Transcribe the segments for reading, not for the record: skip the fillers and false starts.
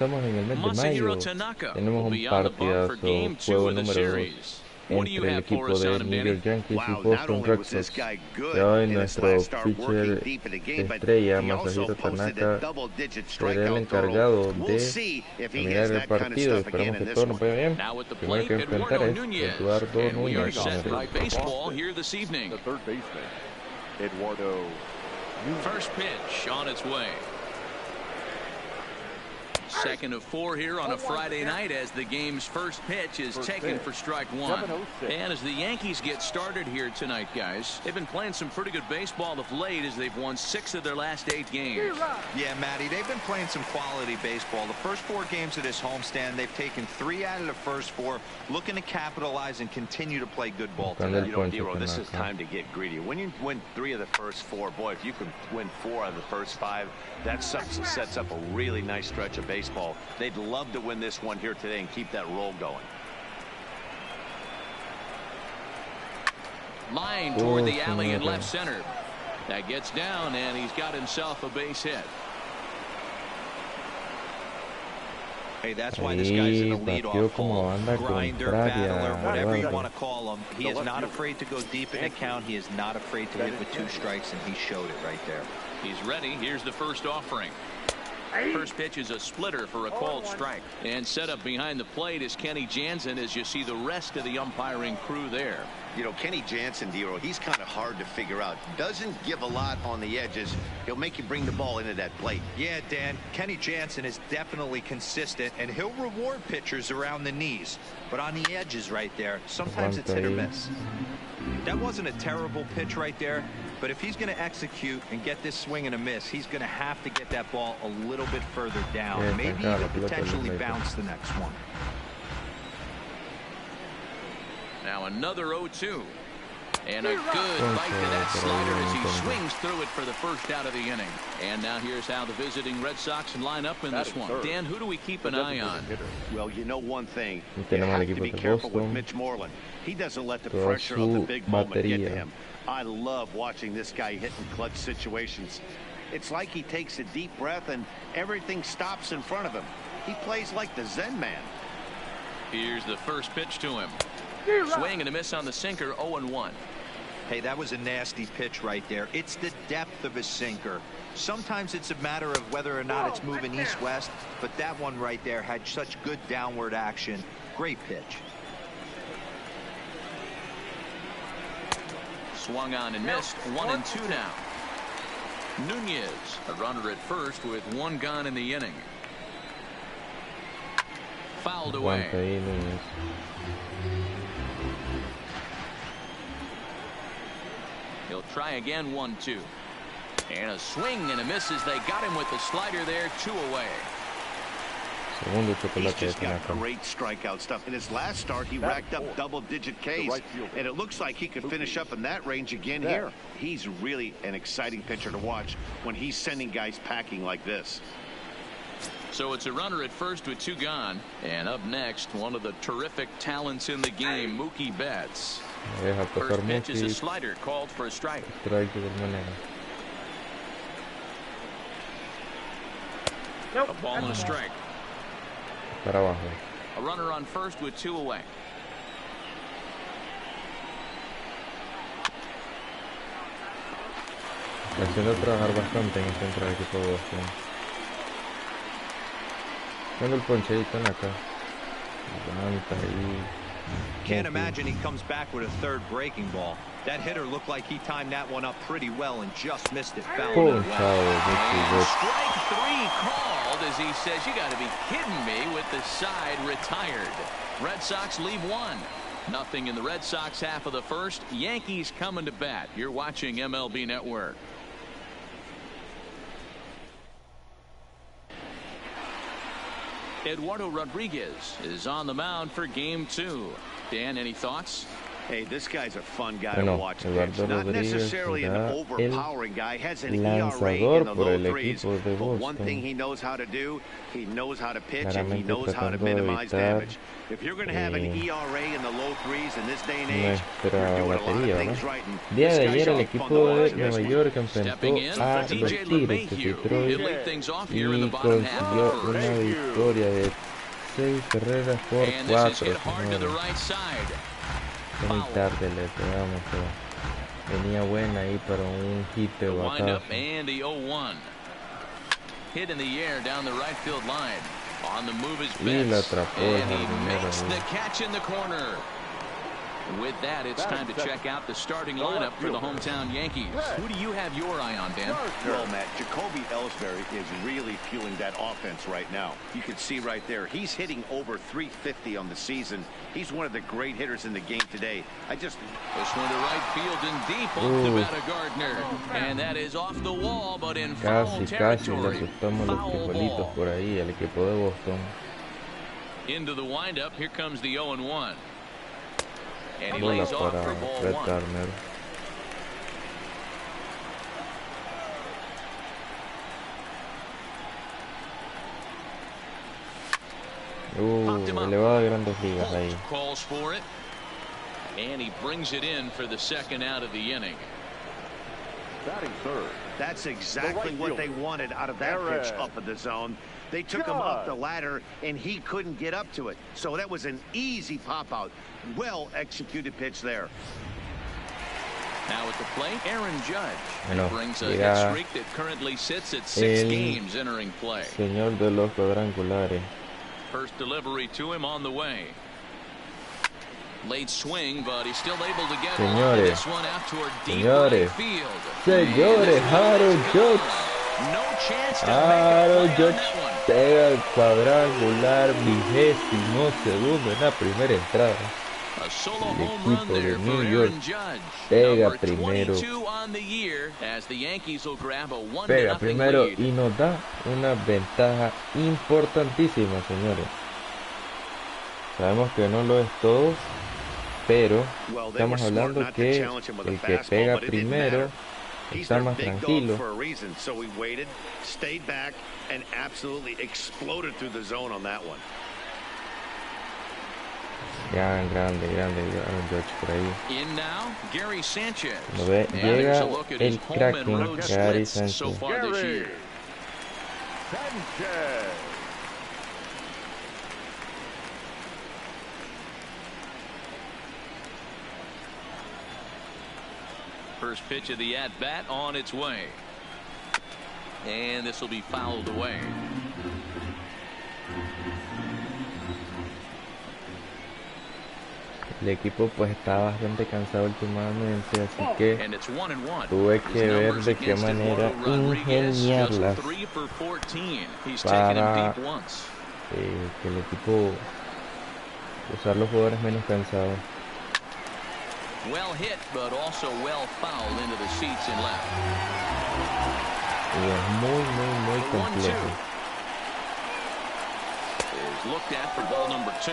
Estamos en el mes de mayo, tenemos un partidazo, juego número 2 entre el equipo de New York Yankees y Boston Red Sox. Y hoy nuestro pitcher estrella, Masahiro Tanaka, será el encargado de mirar el partido. Esperamos que todo nos vaya bien. Primero que enfrentar es Eduardo Núñez. First pitch on its way. Second of 4 here on a Friday night as the game's first pitch is taken for strike one. And as the Yankees get started here tonight, guys, they've been playing some pretty good baseball of late as they've won 6 of their last 8 games. Yeah, Matty, they've been playing some quality baseball. The first 4 games of this homestand, they've taken 3 out of the first 4, looking to capitalize and continue to play good ball tonight. You know, Dero, this is time to get greedy. When you win 3 of the first 4, boy, if you can win 4 out of the first 5, that sets up a really nice stretch of baseball. They'd love to win this one here today and keep that roll going. Line toward the alley in left center. That gets down, and he's got himself a base hit. Hey, that's why this guy's in the leadoff hole. Grinder, battler, whatever you want to call him. He is not afraid to go deep in the count. He is not afraid to hit with 2 strikes, and he showed it right there. He's ready. Here's the first offering. First pitch is a splitter for a called strike. And set up behind the plate is Kenny Jansen as you see the rest of the umpiring crew there. You know, Kenny Jansen, Dero, he's kind of hard to figure out. Doesn't give a lot on the edges. He'll make you bring the ball into that plate. Yeah, Dan, Kenny Jansen is definitely consistent, and he'll reward pitchers around the knees. But on the edges right there, sometimes it's hit or miss. That wasn't a terrible pitch right there, but if he's going to execute and get this swing and a miss, he's going to have to get that ball a little bit further down. Maybe even potentially bounce the next one. Now another 0-2. And a good bite to that slider as he swings through it for the first out of the inning. And now here's how the visiting Red Sox line up in this one. Dan, who do we keep an eye on? Well, you know one thing. You have to be careful with Mitch Moreland. He doesn't let the pressure of the big moment get to him. I love watching this guy hit in clutch situations. It's like he takes a deep breath and everything stops in front of him. He plays like the Zen man. Here's the first pitch to him. Swing and a miss on the sinker, 0-1. Hey, that was a nasty pitch right there. It's the depth of his sinker. Sometimes it's a matter of whether or not it's moving east-west, but that one right there had such good downward action. Great pitch. Swung on and missed, 1-2 now. Nunez, a runner at first with 1 gone in the inning. Fouled away. He'll try again, 1-2. And a swing and a miss as they got him with the slider there, 2 away. He's just got great strikeout stuff. In his last start, he racked up double-digit Ks, and it looks like he could finish up in that range again here. He's really an exciting pitcher to watch when he's sending guys packing like this. So it's a runner at first with 2 gone. And up next, one of the terrific talents in the game, Mookie Betts. First pitch is a slider called for a strike. A ball and a strike. A runner on first with 2 away. Haciendo trabajar bastante en el centro del equipo de Boston. Tengo el ponchadito en acá. Levanta ahí. Can't imagine he comes back with a 3rd breaking ball. That hitter looked like he timed that one up pretty well and just missed it. Fouled it well. Strike 3 called as he says, you got to be kidding me, with the side retired. Red Sox leave 1-0 in the Red Sox half of the first. Yankees coming to bat. You're watching MLB Network. Eduardo Rodriguez is on the mound for game 2. Dan, any thoughts? Hey, this guy's a fun guy to Bueno, watch. Eduardo Not Rodríguez necessarily an será overpowering guy. Has an el ERA in lanzador the por low el threes. equipo de But one thing Boston. he knows how to do, he knows how to pitch and he Claramente knows how to tratando de minimize evitar damage. If you're going to have an ERA in the low threes in this day and age, nuestra you're doing a lot of batería, things ¿no? right. And Día this de guy's ayer el fun equipo to de watch in Nueva this one. York enfrentó a los Tigres de Detroit y consiguió una victoria de 6 carreras por 4. Muy tarde le pegamos, pero venía buena ahí para un hit de batazo. Y la atrapó el jardinero. With that, it's time to check out the starting lineup for the hometown Yankees. Who do you have your eye on, Dan? Well, Matt, Jacoby Ellsbury is really fueling that offense right now. You can see right there, he's hitting over 350 on the season. He's one of the great hitters in the game today. This one to right field and deep off the bat of Gardner. And that is off the wall, but in foul territory. Casi le asustamos los frijolitos por ahí al equipo de Boston. Into the windup, here comes the 0-1. And he Bola lays off for para ball 1. Gardner. Elevada de Grandes Ligas ahí. Calls for it. And he brings it in for the second out of the inning. Batting third. That's exactly what they wanted out of that pitch up in the zone. They took him off the ladder, and he couldn't get up to it. So that was an easy pop-out. Well-executed pitch there. Now at the plate, Aaron Judge. Bueno, brings a hit streak that currently sits at 6 games entering play. Señor de los cuadrangulares. First delivery to him on the way. Late swing, but he's still able to get this one out toward deep right field. Señores, Harold Judge. No chance to Harold Judge that one. pega el cuadrangular 22º en la primera entrada. A solo El home run equipo de there New for York Aaron Judge. pega primero. 22 on the year as the Yankees will grab a 1-0 Pega primero lead. y nos da una ventaja importantísima, señores. Sabemos que no lo es todo, pero estamos hablando que el que pega primero está más tranquilo. Grande Aaron Judge por ahí. Lo ve, llega el Kraken, Gary Sánchez. First pitch of the at-bat on its way. And this will be fouled away. El equipo pues está bastante cansado últimamente, así que tuve que ver de qué manera ingeniarlas para que el equipo usar los jugadores menos cansados. Well hit, but also well fouled into the seats and left. Y es muy complejo. Is looked at for ball number 2.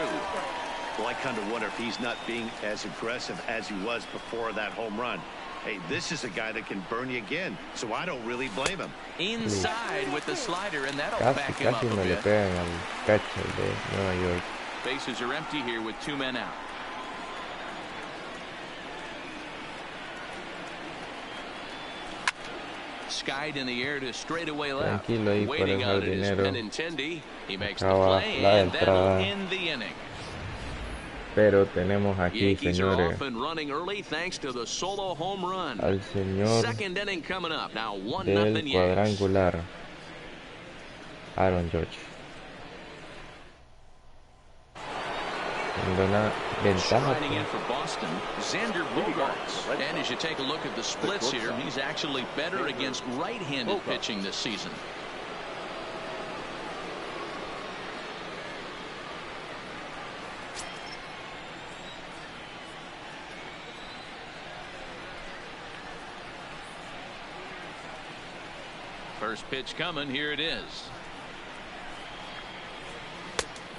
Well, I kind of wonder if he's not being as aggressive as he was before that home run. Hey, this is a guy that can burn you again, so I don't really blame him. Inside with the slider, and that'll back him up a bit. Al catcher de Nueva York. Bases are empty here with 2 men out. Skied in the air to straightaway left. Waiting on it is Benintendi. He makes the play, and that'll end the inning. Pero tenemos aquí, Yankees are señores, off and running early thanks to the solo home run. al señor Second inning coming up. Now 1-0 del Yankees. cuadrangular, Aaron Judge. Una ventaja. Riding in for Boston, Xander Bogaerts. And as you take a look at the splits here, he's actually better against right-handed pitching this season. First pitch coming, here it is.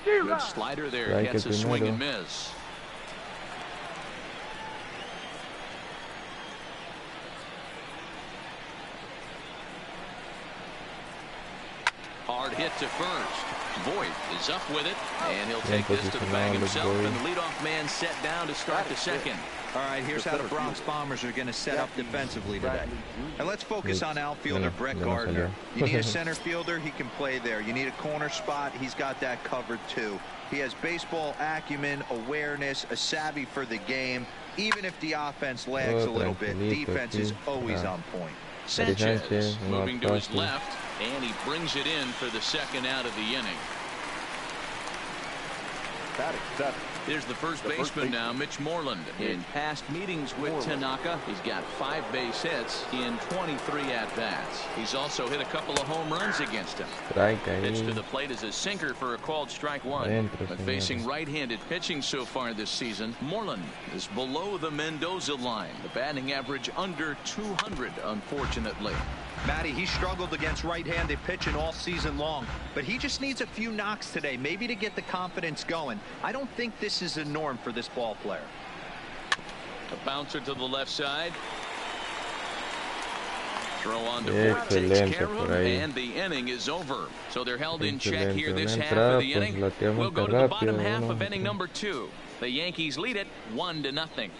Good slider there, gets a swing and miss. hard hit to first. Voigt is up with it, and he'll take this to the bag himself, and the leadoff man set down to start the second. All right, here's how the Bronx Bombers are going to set up defensively today. And let's focus on outfielder Brett Gardner. You need a center fielder, he can play there. You need a corner spot, he's got that covered too. He has baseball acumen, awareness, a savvy for the game. Even if the offense lags a little bit, defense is always on point. Sanchez moving to his left, and he brings it in for the second out of the inning. Here's the first baseman now, Mitch Moreland. In past meetings with Tanaka, he's got 5 base hits in 23 at-bats. He's also hit a couple of home runs against him. Pitch to the plate is a sinker for a called strike one. But facing right-handed pitching so far this season, Moreland is below the Mendoza line. The batting average under 200, unfortunately. Matty, he struggled against right-handed pitching all season long, but he just needs a few knocks today, maybe to get the confidence going. I don't think this is a norm for this ball player. A bouncer to the left side. Throw on to Holt, takes care of him, and the inning is over. So they're held in check here this half of the inning. We'll go to the bottom half of inning number 2. The Yankees lead it 1-0.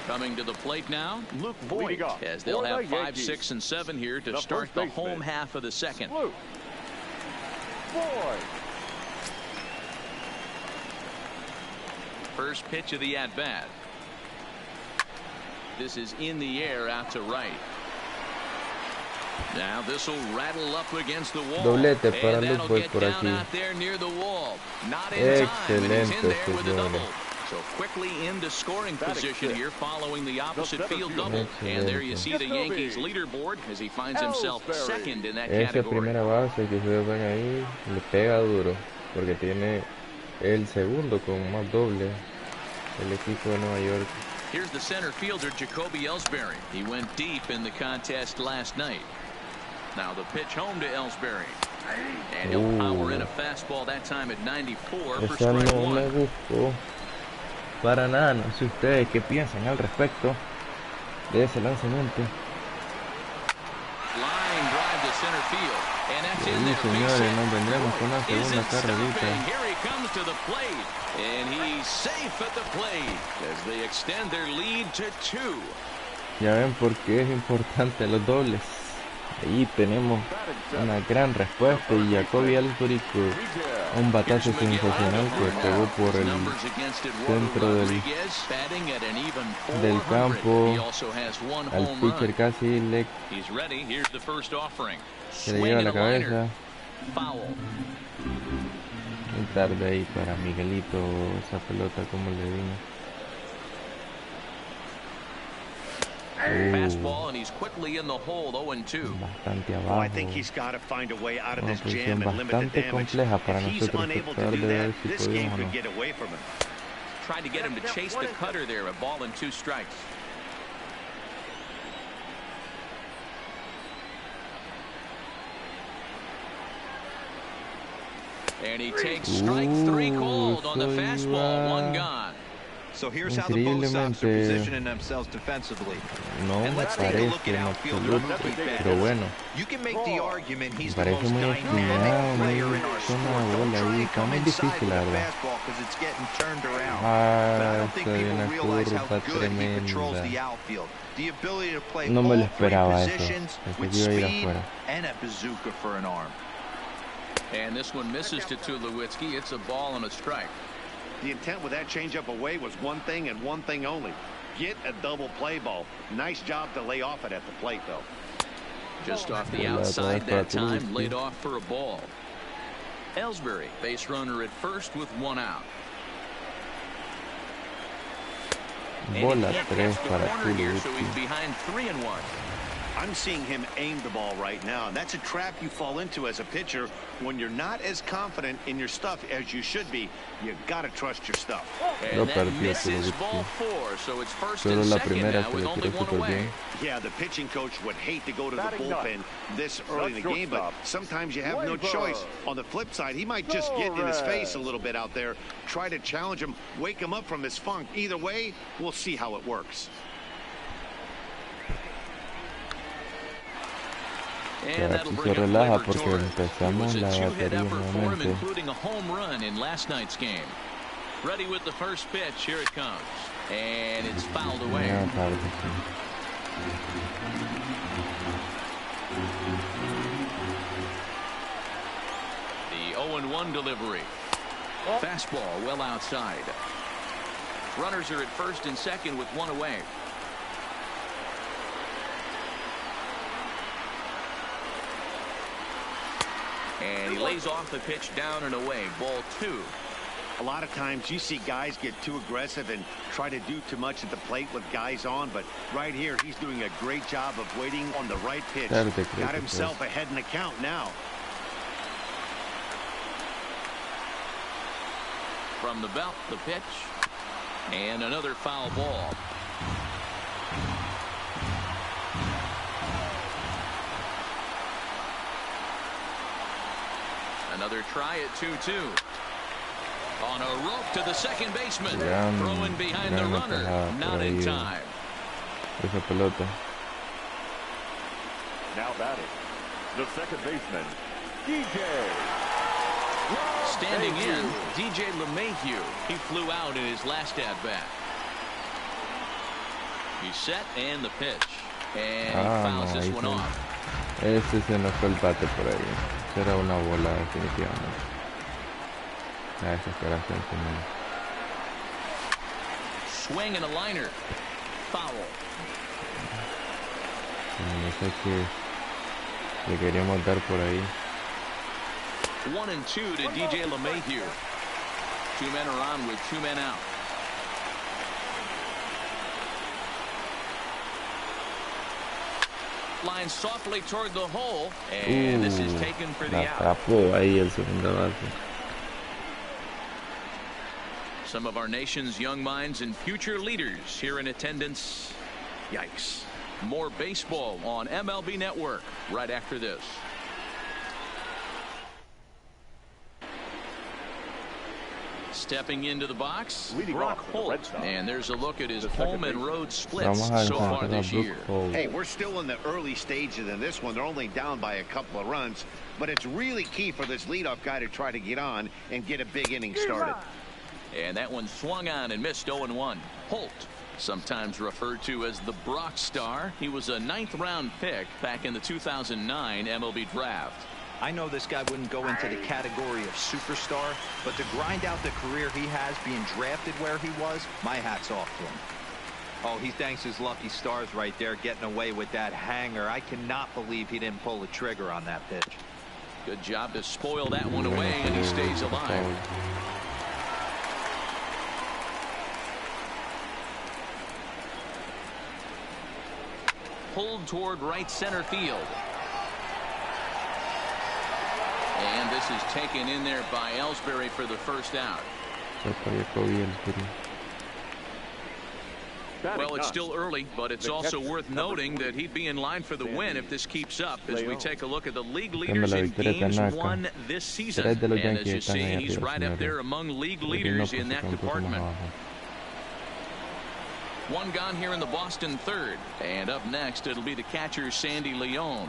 Coming to the plate now, Luke Voigt, as they'll have 5, 6, and 7 here to start the home half of the second. First pitch of the at-bat. This is in the air out to right. Now this will rattle up against the wall. Doblete para Luke Voigt por aquí. Out there near the wall. Not in time, and he's in there with a double. So quickly into scoring position here following the opposite field double. And there you see the Yankees leaderboard as he finds himself second in that category. Esa primera base que ustedes ven ahí le pega duro porque tiene el segundo con más doble el equipo de Nueva York. Here's the center fielder Jacoby Ellsbury. He went deep in the contest last night. Now the pitch home to Ellsbury. And he'll power in a fastball that time at 94 for strike one. Para nada, no sé ustedes qué piensan al respecto de ese lanzamiento. Line drive to center field, and that's in there. Señores, nos vendremos con una segunda carrerita. Here he comes to the plate, and he's safe at the plate as they extend their lead to 2. Ya ven por qué es importante los dobles. Ahí tenemos una gran respuesta y Jacoby Ellsbury con un batazo sensacional que pegó por el centro del campo al pitcher, casi se le lleva la cabeza. Muy tarde ahí para Miguelito esa pelota, como le dimos. Fastball, and he's quickly in the hole, 0-2. Bastante abajo. I think he's got to find a way out of this jam and limit the damage. If he's unable to do that, this game could get away from him. Tried to get him to chase the cutter there, a ball and 2 strikes. And he takes strike 3 called on the fastball, 1 gone. So here's how the both sides are positioning themselves defensively. And let's take a look at outfielder Mookie Betts. You can make the argument he's the most dynamic player in our sport. Don't try and come inside with a fastball because it's getting turned around. But I don't think people realize how good he controls the outfield. The ability to play all 3 positions with speed and a bazooka for an arm. And this one misses to Tulowitzki. It's a ball and a strike. The intent with that changeup away was one thing and one thing only. Get a double play ball. Nice job to lay off it at the plate, though. Just off the outside that time, laid off for a ball. Ellsbury, base runner at first with 1 out. Bola 3 para Tulowitzki. So he's behind 3-1. I'm seeing him aim the ball right now, and that's a trap you fall into as a pitcher when you're not as confident in your stuff as you should be. You gotta trust your stuff. And that misses ball 4, so it's first and second now with only 1 away. Yeah, the pitching coach would hate to go to the bullpen this early in the game, but sometimes you have no choice. On the flip side, he might just get in his face a little bit out there, try to challenge him, wake him up from his funk. Either way, we'll see how it works. And that'll bring up empezamos la batería nuevamente. Including a home run in last night's game. Ready with the first pitch. Here it comes. And it's fouled away. The 0-1 delivery. Fastball well outside. Runners are at first and second with one away. And he lays off the pitch down and away. Ball 2. A lot of times you see guys get too aggressive and try to do too much at the plate with guys on, but right here he's doing a great job of waiting on the right pitch. Got himself ahead in the count now. From the belt, the pitch. And another foul ball. Another try at 2-2. On a rope to the second baseman. Throwing behind the runner. Not in time. Esa pelota. Now batting, the second baseman, DJ. Standing in, DJ LeMahieu. He flew out in his last at-bat. He's set and the pitch. And he fouls this one off. Ese se nos fue el bate por ahí. Será una bola definitivamente. La desesperación también. Swing and a liner. Foul. No sé qué le queríamos dar por ahí. 1-2 to DJ LeMahieu. 2 men are on with 2 men out. Line softly toward the hole, and this is taken for the out. Tapó ahí el segundo base. Some of our nation's young minds and future leaders here in attendance. Yikes. More baseball on MLB Network right after this. Stepping into the box, Brock Holt, and there's a look at his home and road splits so far this year. Hey, we're still in the early stages in this one. They're only down by a couple of runs, but it's really key for this leadoff guy to try to get on and get a big inning started. And that one swung on and missed 0-1. Holt, sometimes referred to as the Brock Star. He was a 9th-round pick back in the 2009 MLB draft. I know this guy wouldn't go into the category of superstar, but to grind out the career he has being drafted where he was, my hat's off to him. Oh, he thanks his lucky stars right there getting away with that hanger. I cannot believe he didn't pull the trigger on that pitch. Good job to spoil that one away, and he stays alive. Pulled toward right center field. And this is taken in there by Ellsbury for the first out. Well, it's still early, but it's also worth noting that he'd be in line for the win if this keeps up as we take a look at the league leaders in games won this season. And as you see, he's right up there among league leaders in that department. One gone here in the Boston third. And up next, it'll be the catcher, Sandy Leon.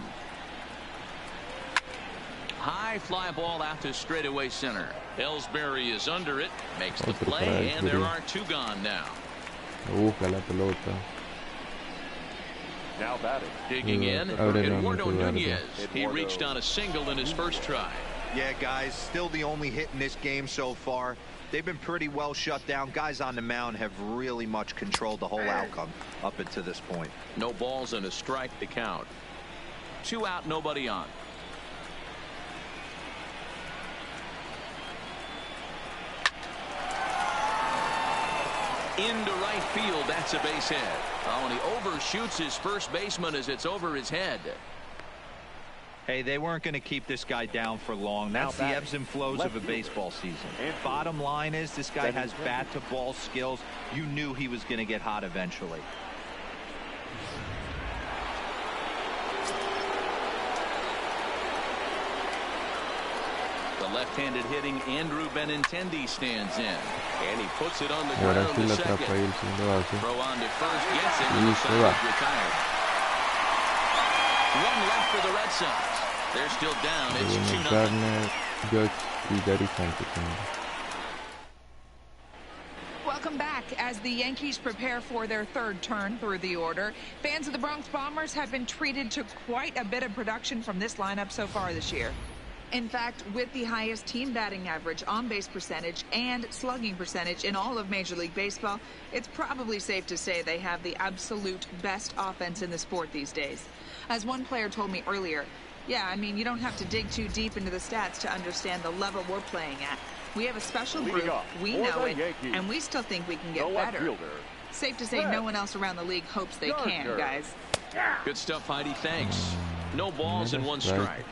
High fly ball out to straightaway center. Ellsbury is under it, makes the play, and there are 2 gone now. Now batting. Digging in, Eduardo Nunez. He reached on a single in his first try. Yeah, guys, still the only hit in this game so far. They've been pretty well shut down. Guys on the mound have really much controlled the whole outcome up until this point. No balls and a strike to count. 2 out, nobody on. Into right field, that's a base hit. Oh, and he overshoots his first baseman as it's over his head. Hey, they weren't going to keep this guy down for long. That's the ebbs and flows of a baseball season. Bottom line is this guy has bat-to-ball skills. You knew he was going to get hot eventually. The left-handed hitting Andrew Benintendi stands in. And he puts it on the ground to second. Throw on to first, gets it, and retired. One left for the Red Sox. They're still down. It's 2-0. Gardner, George y Gary Sánchez. Welcome back. As the Yankees prepare for their third turn through the order, fans of the Bronx Bombers have been treated to quite a bit of production from this lineup so far this year. In fact, with the highest team batting average, on-base percentage, and slugging percentage in all of Major League Baseball, it's probably safe to say they have the absolute best offense in the sport these days. As one player told me earlier, yeah, I mean, you don't have to dig too deep into the stats to understand the level we're playing at. We have a special group, we know it, and we still think we can get better. Safe to say no one else around the league hopes they can, guys. Good stuff, Heidi. Thanks. No balls and one strike.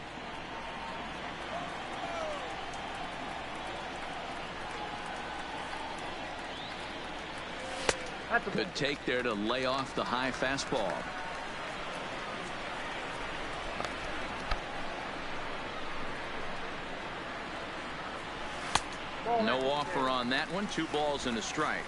Good take there to lay off the high fastball. No offer on that one. 2 balls and a strike.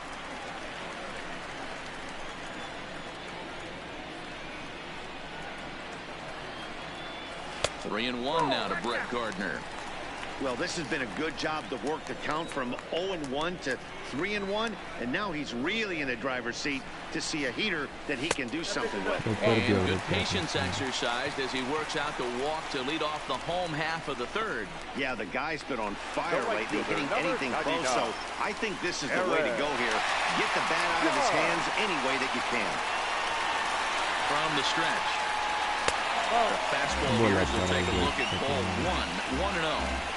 Three and one now to Brett Gardner. Well, this has been a good job to work the count from 0-1 to 3-1, and now he's really in the driver's seat to see a heater that he can do something with. And good patience exercised as he works out the walk to lead off the home half of the third. Yeah, the guy's been on fire lately, hitting anything close, so I think this is the way to go here. Get the bat out of his hands any way that you can. From the stretch. The fastball here will take a look at ball 1, 1-0.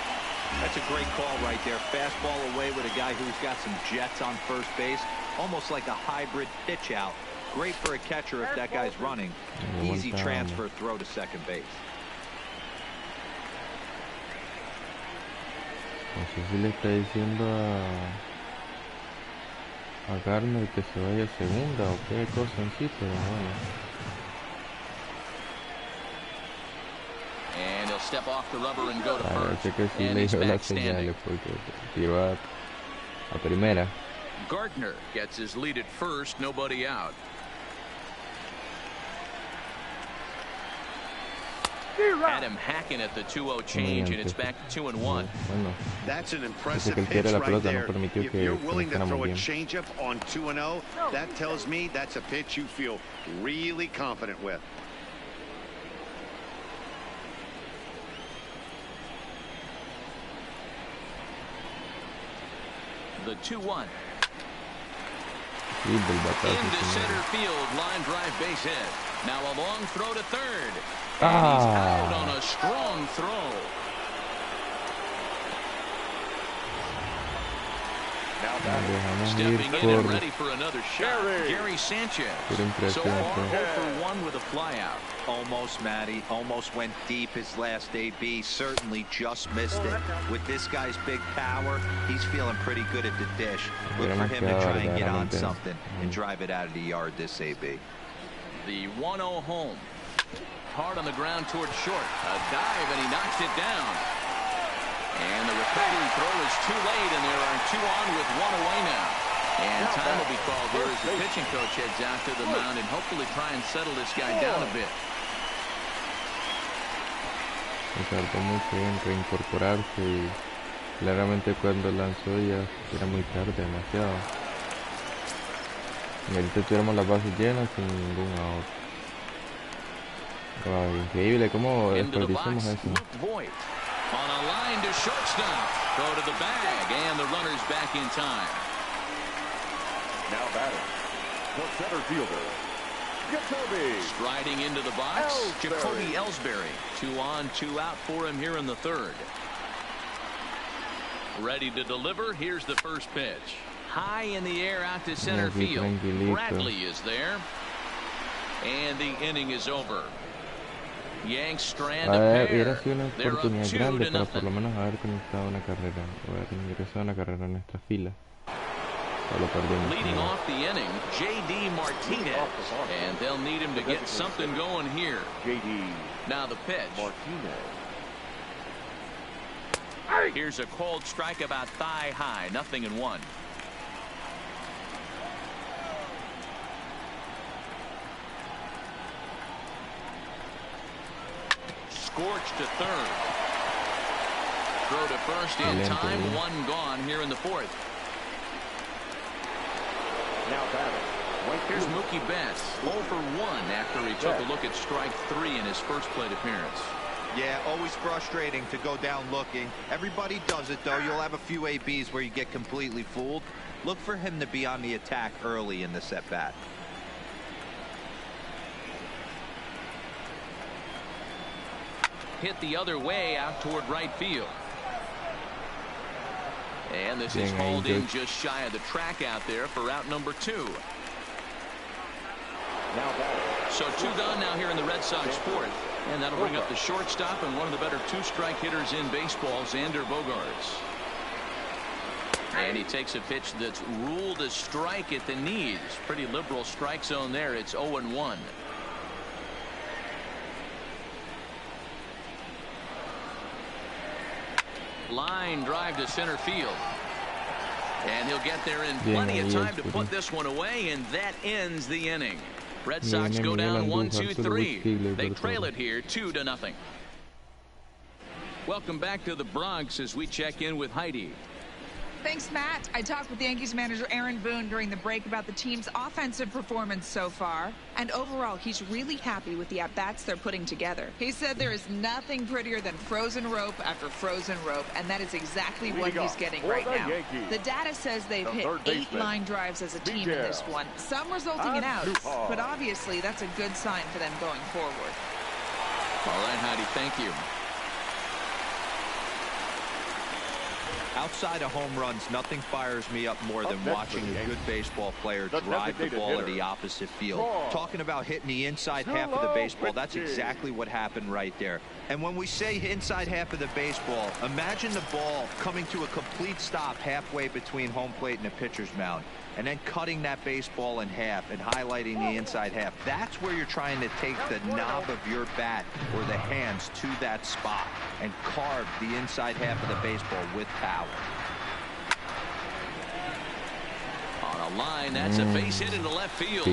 That's a great call right there. Fastball away with a guy who's got some jets on first base. Almost like a hybrid pitch out. Great for a catcher if that guy's running. Easy transfer throw to second base. No sé si le está diciendo a Gardner que se vaya a segunda o qué cosa en sí, pero bueno. And he'll step off the rubber and go to first. Parece que sí le dio las señales porque tiró a primera. Gardner gets his lead at first, nobody out. Had him hacking at the 2-0 change, and it's back to 2-1. That's an impressive pitch right there. If you're willing to throw a changeup on 2-0, that tells me that's a pitch you feel really confident with. The 2-1. Into center field, line drive base hit. Now a long throw to third. And he's out on a strong throw. Stepping in and ready for another shot, Gary Sanchez. So far, 0 for 1 with a flyout. Almost, Matty. Almost went deep his last AB. Certainly just missed it. With this guy's big power, he's feeling pretty good at the dish. Look for him to try and get on something and drive it out of the yard this AB. The 1-0 home. Hard on the ground towards short. A dive, and he knocks it down. And the recovery throw is too late, and there are 2 on with 1 away now. And time will be called here as the pitching coach heads out to the mound and hopefully try and settle this guy down a bit. Me tardó mucho en reincorporarse y claramente cuando lanzó ya era muy tarde, demasiado. Y ahorita tuviéramos las bases llenas sin ningún out. Wow, increíble cómo desperdiciamos eso. On a line to shortstop. Throw to the bag, and the runner's back in time. Now batting, the center fielder, Jacoby. Striding into the box, Ellsbury. Jacoby Ellsbury. 2 on, 2 out for him here in the third. Ready to deliver. Here's the first pitch. High in the air out to center field. Bradley is there. And the inning is over. Yanks strand a pair. Hubiera sido una oportunidad grande para por lo menos haber conectado una carrera o haber ingresado una carrera en nuestra fila. Lo perdimos. Leading off the inning, J.D. Martinez, and they'll need him to get something going here. J.D. Now the pitch. Martinez. Here's a cold strike about thigh high, 0-1. scorched to third. Throw to first in time. One gone here in the fourth. Now batting. Here's Mookie Betts, 0 for 1 after he took a look at strike 3 in his first plate appearance. Yeah, always frustrating to go down looking. Everybody does it, though. You'll have a few ABs where you get completely fooled. Look for him to be on the attack early in this at-bat. Hit the other way out toward right field. And this is hauled in just shy of the track out there for out number 2. So 2 done now here in the Red Sox fourth. And that'll bring up the shortstop and one of the better 2-strike hitters in baseball, Xander Bogaerts. And he takes a pitch that's ruled a strike at the knees. Pretty liberal strike zone there. It's 0-1. Line drive to center field. And he'll get there in plenty of time to put this one away, and that ends the inning. Red Sox go down 1-2-3. They trail it here 2-0. Welcome back to the Bronx as we check in with Heidi. Thanks, Matt. I talked with Yankees manager Aaron Boone during the break about the team's offensive performance so far. And overall, he's really happy with the at-bats they're putting together. He said there is nothing prettier than frozen rope after frozen rope, and that is exactly what he's getting right now. The data says they've hit 8 line drives as a team in this one, some resulting in outs. But obviously, that's a good sign for them going forward. All right, Heidi, thank you. Outside of home runs, nothing fires me up more than watching a good baseball player drive the ball to the opposite field. Talking about hitting the inside half of the baseball, that's exactly what happened right there. And when we say inside half of the baseball, imagine the ball coming to a complete stop halfway between home plate and the pitcher's mound, and then cutting that baseball in half and highlighting the inside half. That's where you're trying to take the knob of your bat or the hands to that spot and carve the inside half of the baseball with power. On a line, that's a base hit into left field.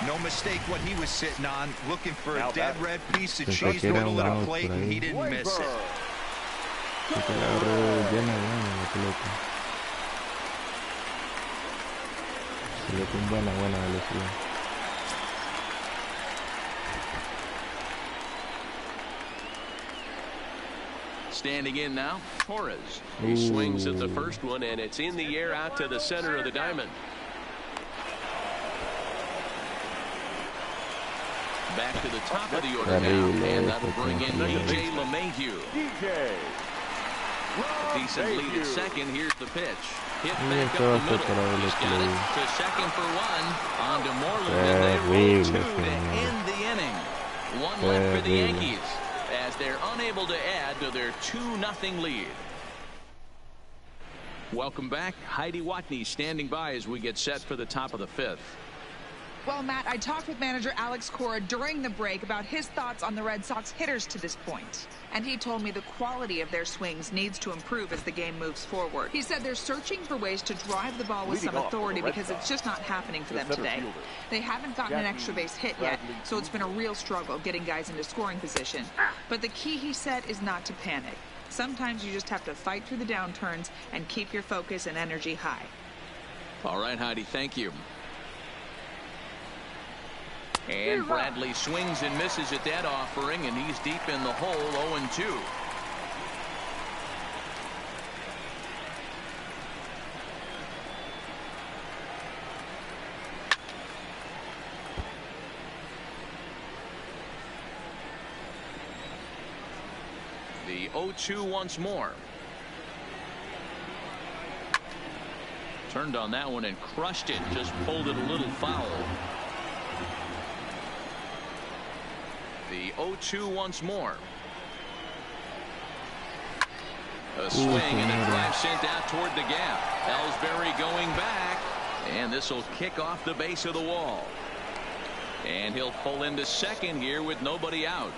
No mistake what he was sitting on, looking for a dead red piece of cheese noodle at a plate, and he didn't miss it. Standing in now, Torres. He swings at the first one, and it's in the air out to the center of the diamond. Back to the top of the order now, and that'll bring in DJ LeMahieu. Decent lead at second. Here's the pitch. Hit back up the middle. He's got it to second for 1. On to Moreland, and they roll 2 to end the inning. 1 left for the Yankees as they're unable to add to their 2-0 lead. Welcome back. Heidi Watney standing by as we get set for the top of the 5th. Well, Matt, I talked with manager Alex Cora during the break about his thoughts on the Red Sox hitters to this point. And he told me the quality of their swings needs to improve as the game moves forward. He said they're searching for ways to drive the ball with some authority because it's just not happening for them today. They haven't gotten an extra base hit yet, so it's been a real struggle getting guys into scoring position. But the key, he said, is not to panic. Sometimes you just have to fight through the downturns and keep your focus and energy high. All right, Heidi, thank you. And Bradley swings and misses at that offering, and he's deep in the hole, 0-2. The 0-2 once more. Turned on that one and crushed it, just pulled it a little foul. The 0-2 once more. A swing and a drive sent out toward the gap. Ellsbury going back, and this will kick off the base of the wall. And he'll pull into second here with nobody out.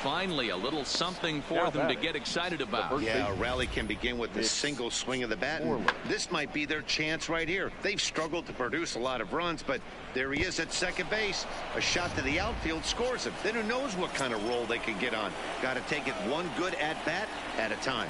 Finally, a little something for them to get excited about. Yeah, a rally can begin with a single swing of the bat. This might be their chance right here. They've struggled to produce a lot of runs, but there he is at second base. A shot to the outfield scores him. Then who knows what kind of roll they can get on. Got to take it one good at-bat at a time.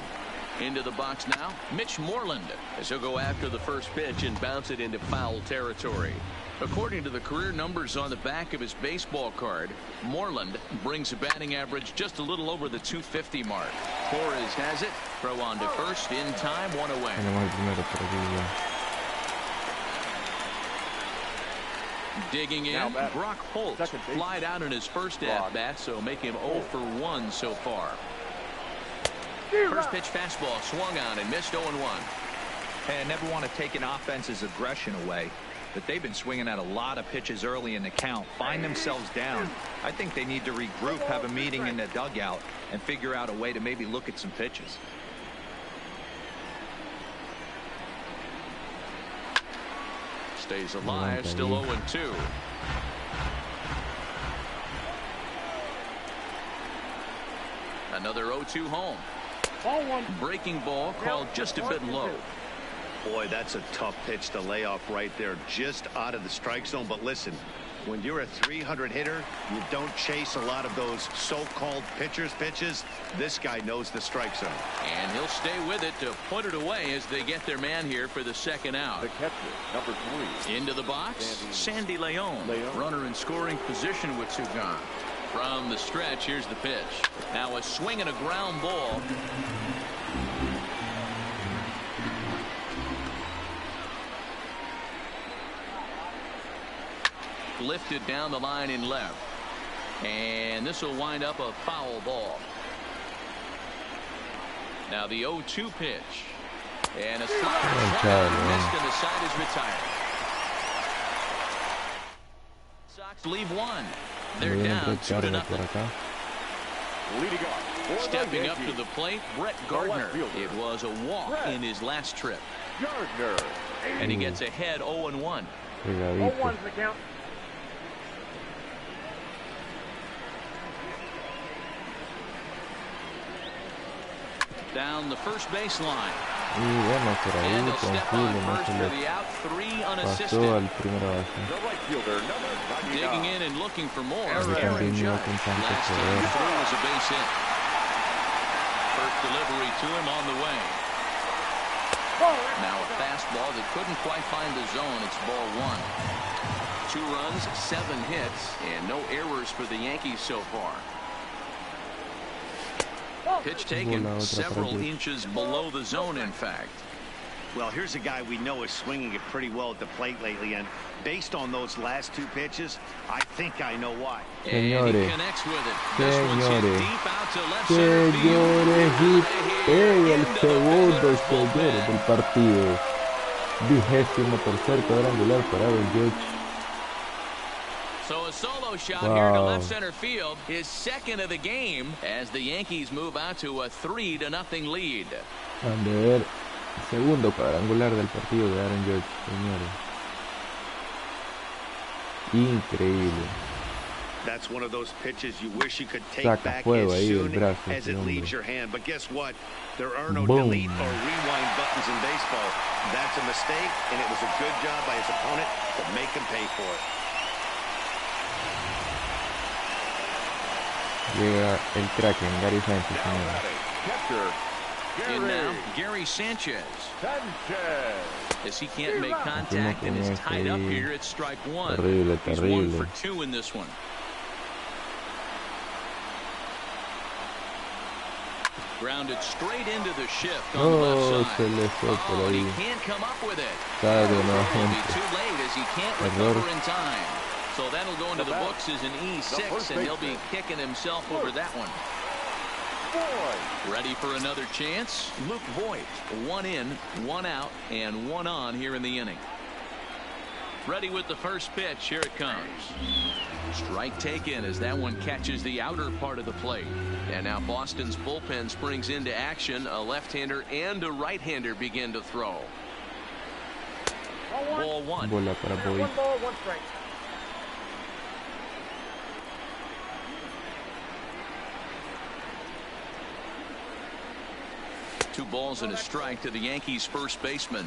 Into the box now, Mitch Moreland, as he'll go after the first pitch and bounce it into foul territory. According to the career numbers on the back of his baseball card, Moreland brings a batting average just a little over the 250 mark. Torres has it. Throw on to first in time, one away. Digging in, Brock Holt flied out in his first at-bat, so make him 0 for 1 so far. First pitch fastball swung on and missed 0-1. Hey, I never want to take an offense's aggression away, but they've been swinging at a lot of pitches early in the count, find themselves down. I think they need to regroup, have a meeting in the dugout, and figure out a way to maybe look at some pitches. Stays alive, still 0-2. Another 0-2 home. Breaking ball called just a bit low. Boy, that's a tough pitch to lay off right there, just out of the strike zone. But listen, when you're a 300 hitter, you don't chase a lot of those so-called pitchers' pitches. This guy knows the strike zone. And he'll stay with it to put it away as they get their man here for the second out. The catcher, number 3. Into the box, Sandy Leon. Runner in scoring position with two gone. From the stretch, here's the pitch. Now a swing and a ground ball. Lifted down the line in left. And this will wind up a foul ball. Now the 0-2 pitch. And a slide missed and the side is retired. Sox leave one. They're down 2-0. Stepping up to the plate, Brett Gardner. It was a walk in his last trip. Gardner. And he gets ahead 0-1. 0-1's the count. Down the first baseline. Y bueno, por ahí tranquilo, no se le pasó al primera base. Digging in and looking for more. También iba con tanto poder. Was a base hit. First delivery to him on the way. Now a fastball that couldn't quite find the zone. It's ball 1. 2 runs, 7 hits, and no errors for the Yankees so far. Pitch taken several inches below the zone, in fact. Well, here's a guy we know is swinging it pretty well at the plate lately, and based on those last 2 pitches, I think I know why. And he connects with it. This one's hit deep out to left center field. El segundo señores del partido. 23º cuadrangular para Aaron Judge. So a solo shot here to left center field, his second of the game, as the Yankees move out to a 3-0 lead. Han de ver el segundo cuadrangular del partido de Aaron Judge, señores. Increíble. That's one of those pitches you wish you could take Saca back fuego as ahí soon del brazo, as it hombre. leaves your hand. But guess what? There are no Boom. delete or rewind buttons in baseball. That's a mistake, and it was a good job by his opponent to make him pay for it. Llega el Kraken, Gary Sánchez, señores. And now, Gary Sanchez. As he can't make contact and is tied up here at strike 1. Terrible, He's terrible. 1 for 2 in this one. Grounded straight into the shift on the left se side. le fue por And ahí. he can't come up with it. Cae It'll be nuevamente. too late as he can't Error. recover in time. So that'll go into the books as an E6, and he'll be kicking himself over that one. Ready for another chance? Luke Voigt. 1 in, 1 out, and 1 on here in the inning. Ready with the first pitch. Here it comes. Strike taken as that one catches the outer part of the plate. And now Boston's bullpen springs into action. A left-hander and a right-hander begin to throw. Ball 1. Bola para Boy. 1 ball, 1 strike. 2 balls and a strike to the Yankees first baseman.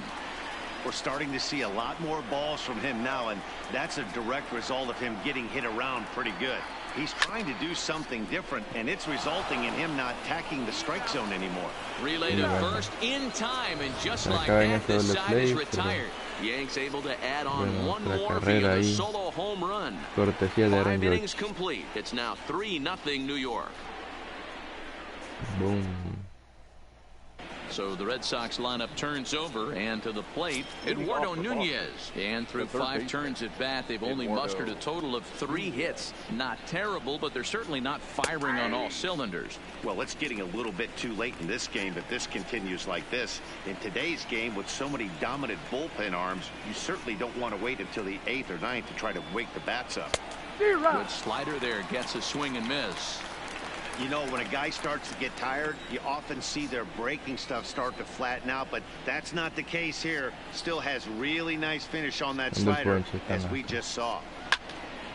We're starting to see a lot more balls from him now, and that's a direct result of him getting hit around pretty good. He's trying to do something different, and it's resulting in him not attacking the strike zone anymore. Relay to first in time, and just like that, this side is retired. Yanks able to add on one more via the solo home run. 5 innings complete. It's now 3-0 New York. Boom. So the Red Sox lineup turns over, and to the plate, Eduardo Nunez. And through 5 turns at bat, they've only mustered a total of 3 hits. Not terrible, but they're certainly not firing on all cylinders. Well, it's getting a little bit too late in this game if this continues like this. In today's game, with so many dominant bullpen arms, you certainly don't want to wait until the 8th or 9th to try to wake the bats up. Good slider there, gets a swing and miss. You know, when a guy starts to get tired, you often see their breaking stuff start to flatten out, but that's not the case here. Still has really nice finish on that slider, as we just saw.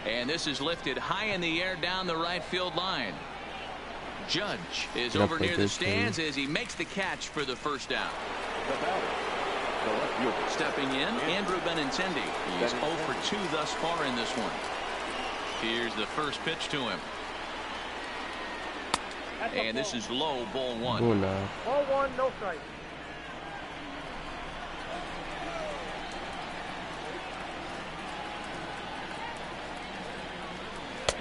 And this is lifted high in the air down the right field line. Judge is over near the stands as he makes the catch for the first down. Stepping in, Andrew Benintendi. He's 0 for 2 thus far in this one. Here's the first pitch to him. And this is low, ball 1. Ball 1, no strike.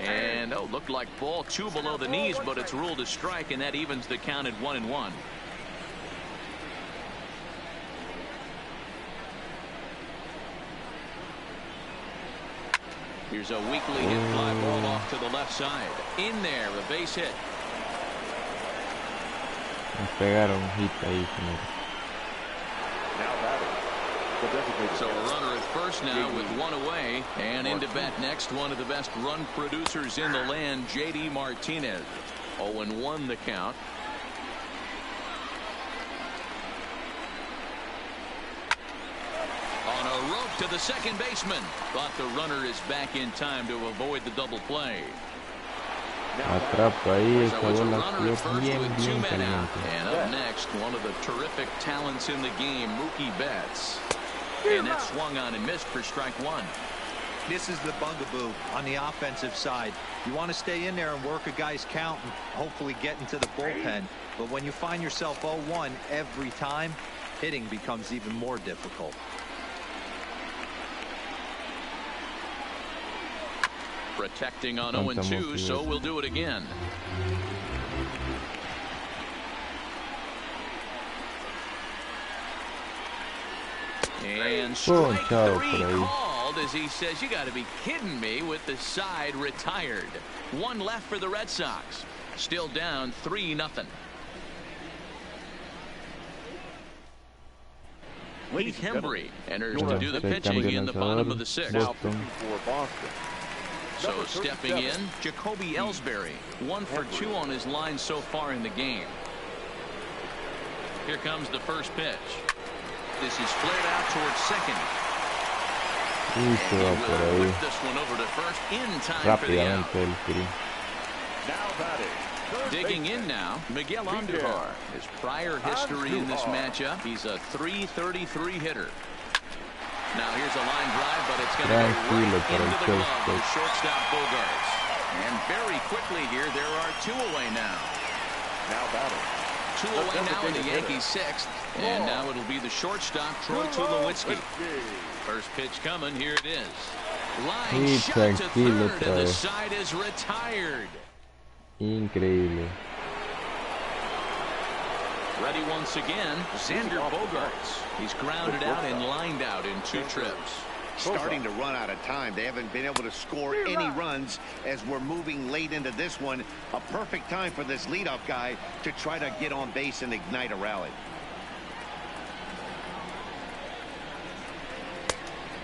And looked like ball 2 below the knees, but it's ruled a strike, and that evens the count at 1-1. Here's a weakly hit fly ball off to the left side. In there, a base hit. Me pegaron hit ahí. So a runner at first now with 1 away, and into bat next, one of the best run producers in the land, J.D. Martinez. 0-1 the count. On a rope to the second baseman, but the runner is back in time to avoid the double play. Atrapa ahí, esa bola bien caliente. And up next, one of the terrific talents in the game, Mookie Betts. And that swung on and missed for strike 1. This is the bugaboo on the offensive side. You want to stay in there and work a guy's count and hopefully get into the bullpen. But when you find yourself 0-1 every time, hitting becomes even more difficult. Protecting on 0-2, so we'll do it again. And strike 3 called as he says, you got to be kidding me, with the side retired. 1 left for the Red Sox. Still down 3-0. Heath Hembry enters to do the pitching in the bottom of the 6th. So stepping in, Jacoby Ellsbury, 1 for 2 on his line so far in the game. Here comes the first pitch. This is flared out towards second. And he will whip this one over to first in time for the out. Now batting. Digging in now, Miguel Andujar. His prior history in this matchup, he's a .333 hitter. Now here's a line drive, but it's going to go right into the glove of shortstop Bogarts. And very quickly here, there are 2 away now. Now batting. 2 away now in the Yankees 6th. And now it'll be the shortstop, Troy Tulowitzki. First pitch coming, here it is. Line shot to third, and the side is retired. Increíble. Ready once again, Xander Bogaerts. He's grounded out and lined out in 2 trips. Starting to run out of time. They haven't been able to score any runs as we're moving late into this one. A perfect time for this leadoff guy to try to get on base and ignite a rally.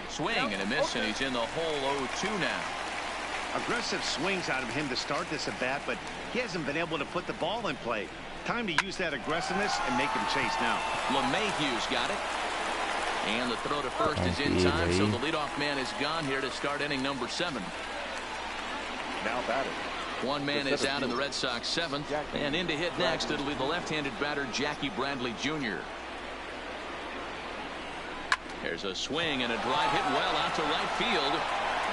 Swing and a miss, and he's in the hole 0-2 now. Aggressive swings out of him to start this at bat, but he hasn't been able to put the ball in play. Time to use that aggressiveness and make him chase now. LeMahieu's got it. And the throw to first is in time, so the leadoff man is gone here to start inning number 7. Now batting. One man is out in the Red Sox seventh, and in to hit next it'll be the left-handed batter Jackie Bradley Jr. There's a swing and a drive hit well out to right field.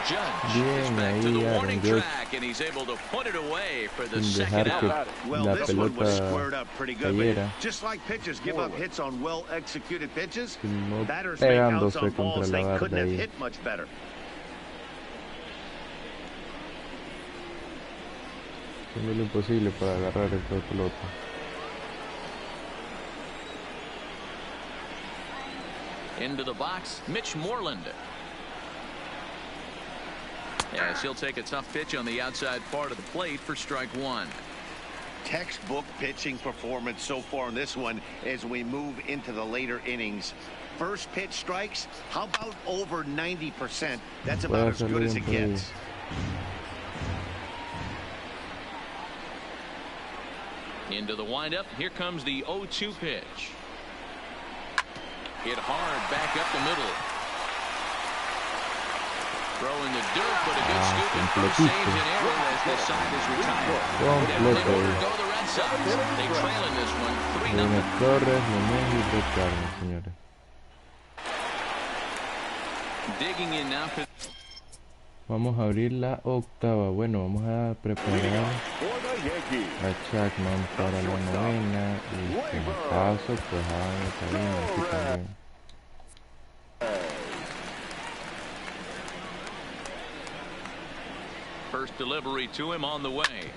Judge is back to the warning track, and he's able to put it away for the second out. Well, this one was squared up pretty good, but just like pitchers give up hits on well-executed pitches, batters make outs on balls they couldn't have hit much better. Haciendo lo imposible para agarrar esta pelota. Into the box, Mitch Moreland. Yes, he'll take a tough pitch on the outside part of the plate for strike one. Textbook pitching performance so far in this one as we move into the later innings. First pitch strikes, how about over 90%? That's about as good as it gets. Into the windup, here comes the 0-2 pitch. Hit hard back up the middle. Throwing the dirt, but a good scoop and first saves an error as this side is retired. And they go the Red Sox. They trail in this one 3-0. Digging in now. Vamos a abrir la octava. Bueno, vamos a preparar a Chapman para la novena. Y en caso, pues aquí también. First delivery to him on the way.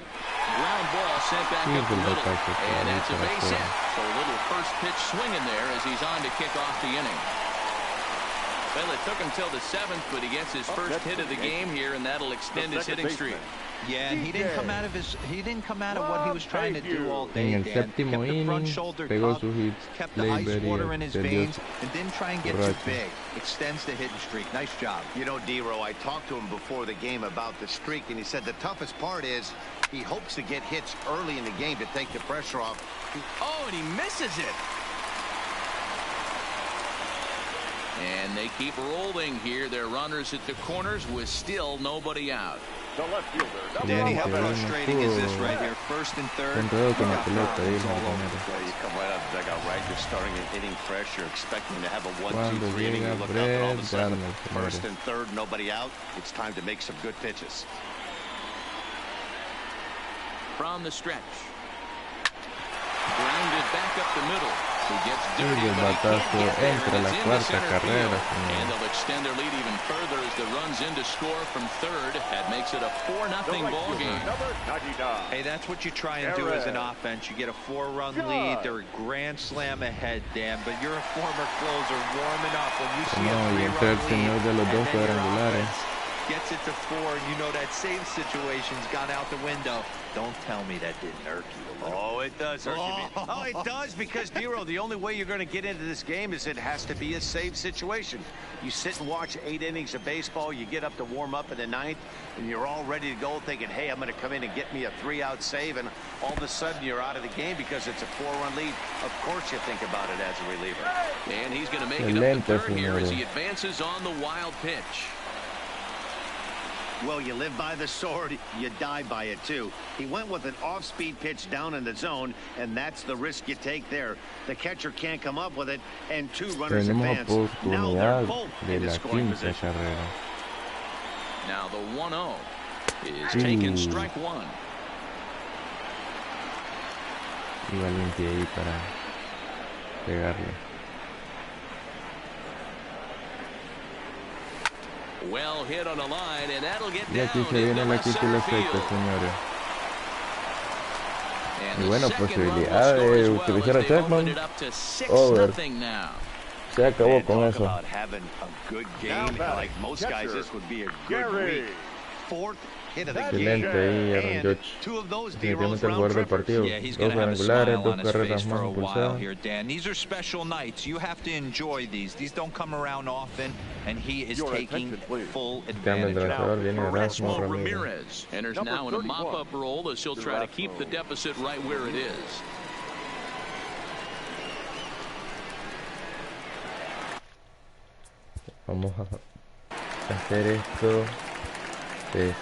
Ground ball sent back up the middle. And that's a base hit. So a little first pitch swing in there as he's on to kick off the inning. Well, it took him till the seventh, but he gets his first hit of the game here, and that'll extend his hitting streak. Yeah, and he didn't come out of what he was trying to do all day. En el séptimo inning pegó su hit, kept the ice water in his veins, and didn't try and get too big. Extends the hitting streak. Nice job. You know, D-Row, I talked to him before the game about the streak, and he said the toughest part is he hopes to get hits early in the game to take the pressure off. Oh, and he misses it. And they keep rolling here. Their runners at the corners with still nobody out. The left fielder. Danny, how frustrating is this right here? First and third. You come right out of the dugout, right? You're starting an inning fresh. You're expecting to have a 1-2-3 inning. You look up and all of a sudden, first and third, nobody out. It's time to make some good pitches. From the stretch. Grounded back up the middle. He gets dirty, el batazo entra la cuarta carrera. And they'll extend their lead even further as the runs in to score from third. That makes it a 4-0 ball game. Hey, that's what you try and do as an offense. You get a 4-run lead. They're a grand slam ahead, Dan. But you're a former closer warming up when you see a 3-run lead. Gets it to 4, and you know that save situation's gone out the window. Don't tell me that didn't irk you a little. Oh, it does irk you. Oh, it does, because, D-Row, the only way you're going to get into this game is it has to be a save situation. You sit and watch 8 innings of baseball, you get up to warm up in the 9th, and you're all ready to go thinking, hey, I'm going to come in and get me a 3-out save, and all of a sudden you're out of the game because it's a 4-run lead. Of course you think about it as a reliever. And he's going to make it up to third here as he advances on the wild pitch. Well, you live by the sword, you die by it, too. He went with an off-speed pitch down in the zone, and that's the risk you take there. The catcher can't come up with it, and 2 runners advance. Now they're both in the scoring position. Now the 1-0 is taken strike one. Y valiente ahí para pegarle. Well hit on a line, and that'll get y aquí se viene la quita efecto, señores. Y bueno, posibilidad de utilizar a Chapman. Over. Se acabó con eso. Excelente ahí, Aaron Judge. Definitivamente el jugador del partido. 2 cuadrangulares, 2 carreras más impulsadas. These are special nights. You have to enjoy these. These don't come around often, and he is taking full advantage. Ramirez enters now in a mop-up role as he'll try to keep the deficit right where it is. Vamos a hacer esto se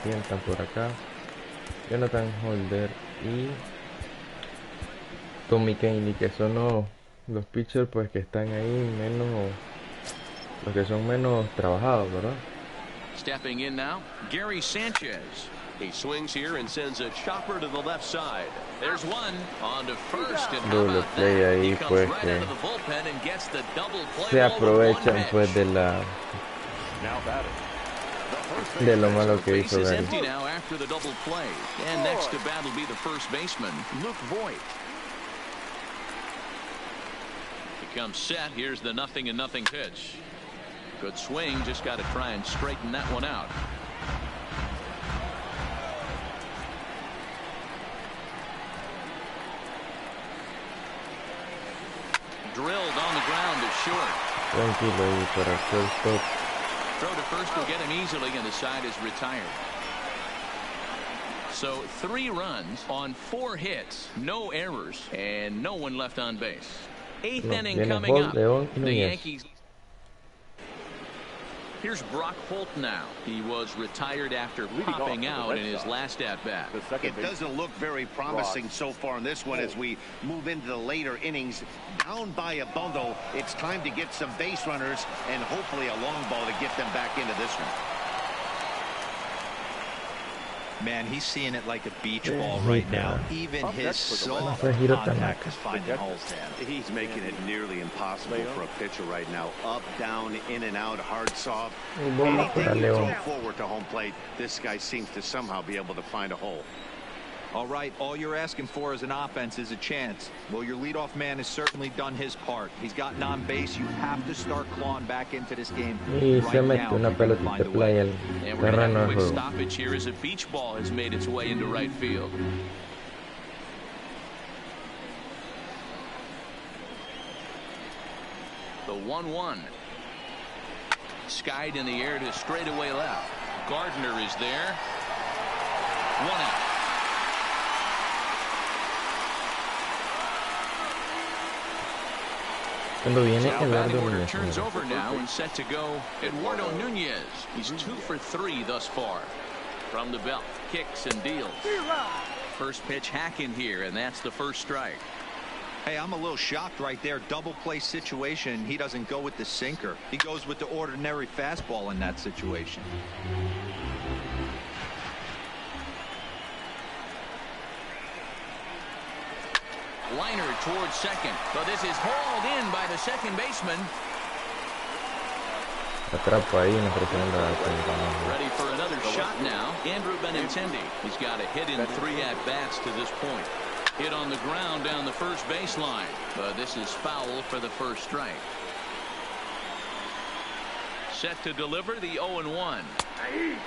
sientan por acá Jonathan Holder y Tommy Kahnle, que son los pitchers pues que están ahí menos, los que son menos trabajados, ¿verdad? Stepping in now, Gary Sanchez. He swings here and sends a chopper to the left side. There's one on to first, and doble play ahí pues que se aprovechan pues de la lo malo que hizo Gary. And next to bat will be the first baseman, Luke Voigt. He comes set. Here's the 0-0 pitch. Good swing. Just got to try and straighten that one out. Drilled on the ground to short. Tranquilo ahí para el shortstop. Throw to first will get him easily, and the side is retired. So 3 runs on 4 hits, no errors, and no one left on base. 8th inning coming up. The Yankees. Here's Brock Holt now. He was retired after popping out in his last at-bat. It doesn't look very promising so far in this one as we move into the later innings. Down by a bundle, it's time to get some base runners and hopefully a long ball to get them back into this one. Man, he's seeing it like a beach ball right now. Even his soft contact is finding holes. He's making it nearly impossible for a pitcher right now. Up, down, in and out, hard, soft. Anything you throw forward to home plate, this guy seems to somehow be able to find a hole. All right, all you're asking for as an offense is a chance. Well, your leadoff man has certainly done his part. He's gotten on base. You have to start clawing back into this game right now. Una pelotita playa al terreno de juego. Stoppage here as a beach ball has made its way into right field. The 1-1. Skied in the air to straightaway left. Gardner is there. 1 out. Turns over now and set to go Eduardo Nunez. He's 2 for 3 thus far. From the belt, kicks and deals. First pitch hacking here, and that's the first strike. Hey, I'm a little shocked right there. Double play situation. He doesn't go with the sinker. He goes with the ordinary fastball in that situation. Liner towards second, but this is hauled in by the second baseman. Atrapa ahí, no ready for another shot now. Andrew Benintendi. He's got a hit in 3 at-bats to this point. Hit on the ground down the first baseline, but this is foul for the first strike. Set to deliver the 0-1.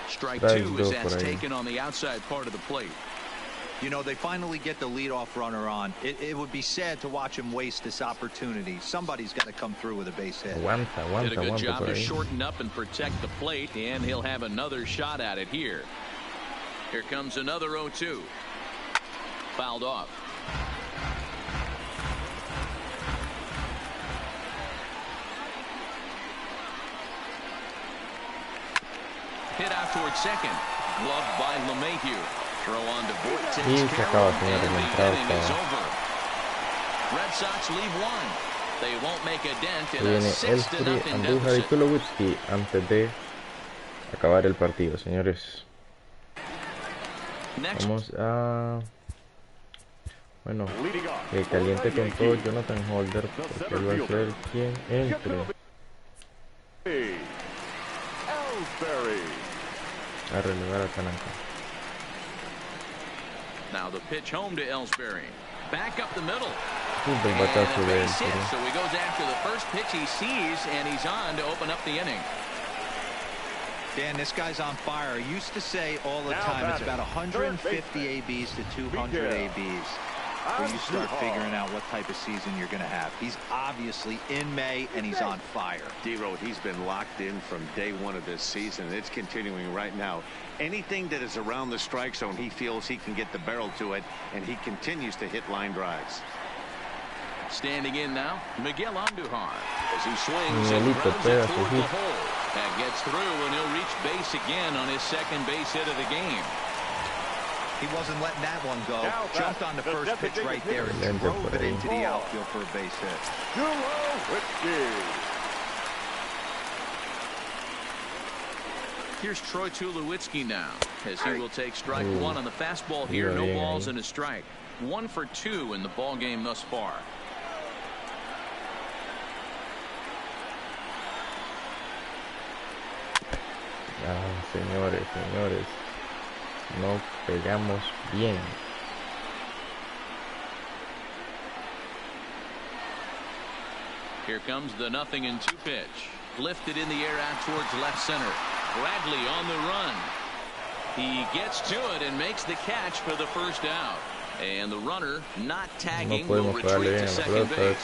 Strike 2 as that's taken on the outside part of the plate. You know, they finally get the leadoff runner on. It would be sad to watch him waste this opportunity. Somebody's got to come through with a base hit. Did a good job to shorten up and protect the plate, and he'll have another shot at it here. Here comes another 0-2. Fouled off. Hit out towards second. Gloved by LeMahieu. Throw on to Voigt. Red Sox leave 1. They won't make a dent in a 6-0 deficit. Antes de acabar el partido, señores. Vamos a... Bueno, que caliente con todo Jonathan Holder, porque él va a ser quien entre a relevar a Tanaka. Now the pitch home to Ellsbury. Back up the middle. So he goes after the first pitch he sees, and he's on to open up the inning. Dan, this guy's on fire. I used to say all the time it's about 150 ABs to 200 ABs where you start figuring out what type of season you're going to have. He's obviously in May, and he's on fire. D-Road, he's been locked in from day 1 of this season, and it's continuing right now. Anything that is around the strike zone, he feels he can get the barrel to it, and he continues to hit line drives. Standing in now, Miguel Andujar as he swings and runs it toward the hole. That gets through, and he'll reach base again on his second base hit of the game. He wasn't letting that one go. Jumped on the first pitch right there and drove it into the outfield for a base hit. Here's Troy Tulowitzki now, as he will take strike one on the fastball here. No balls and a strike. 1 for 2 in the ball game thus far. Señores, no pegamos bien. Here comes the 0-2 pitch. Lifted in the air out towards left center. Bradley on the run. He gets to it and makes the catch for the first out. And the runner not tagging will retreat to second base.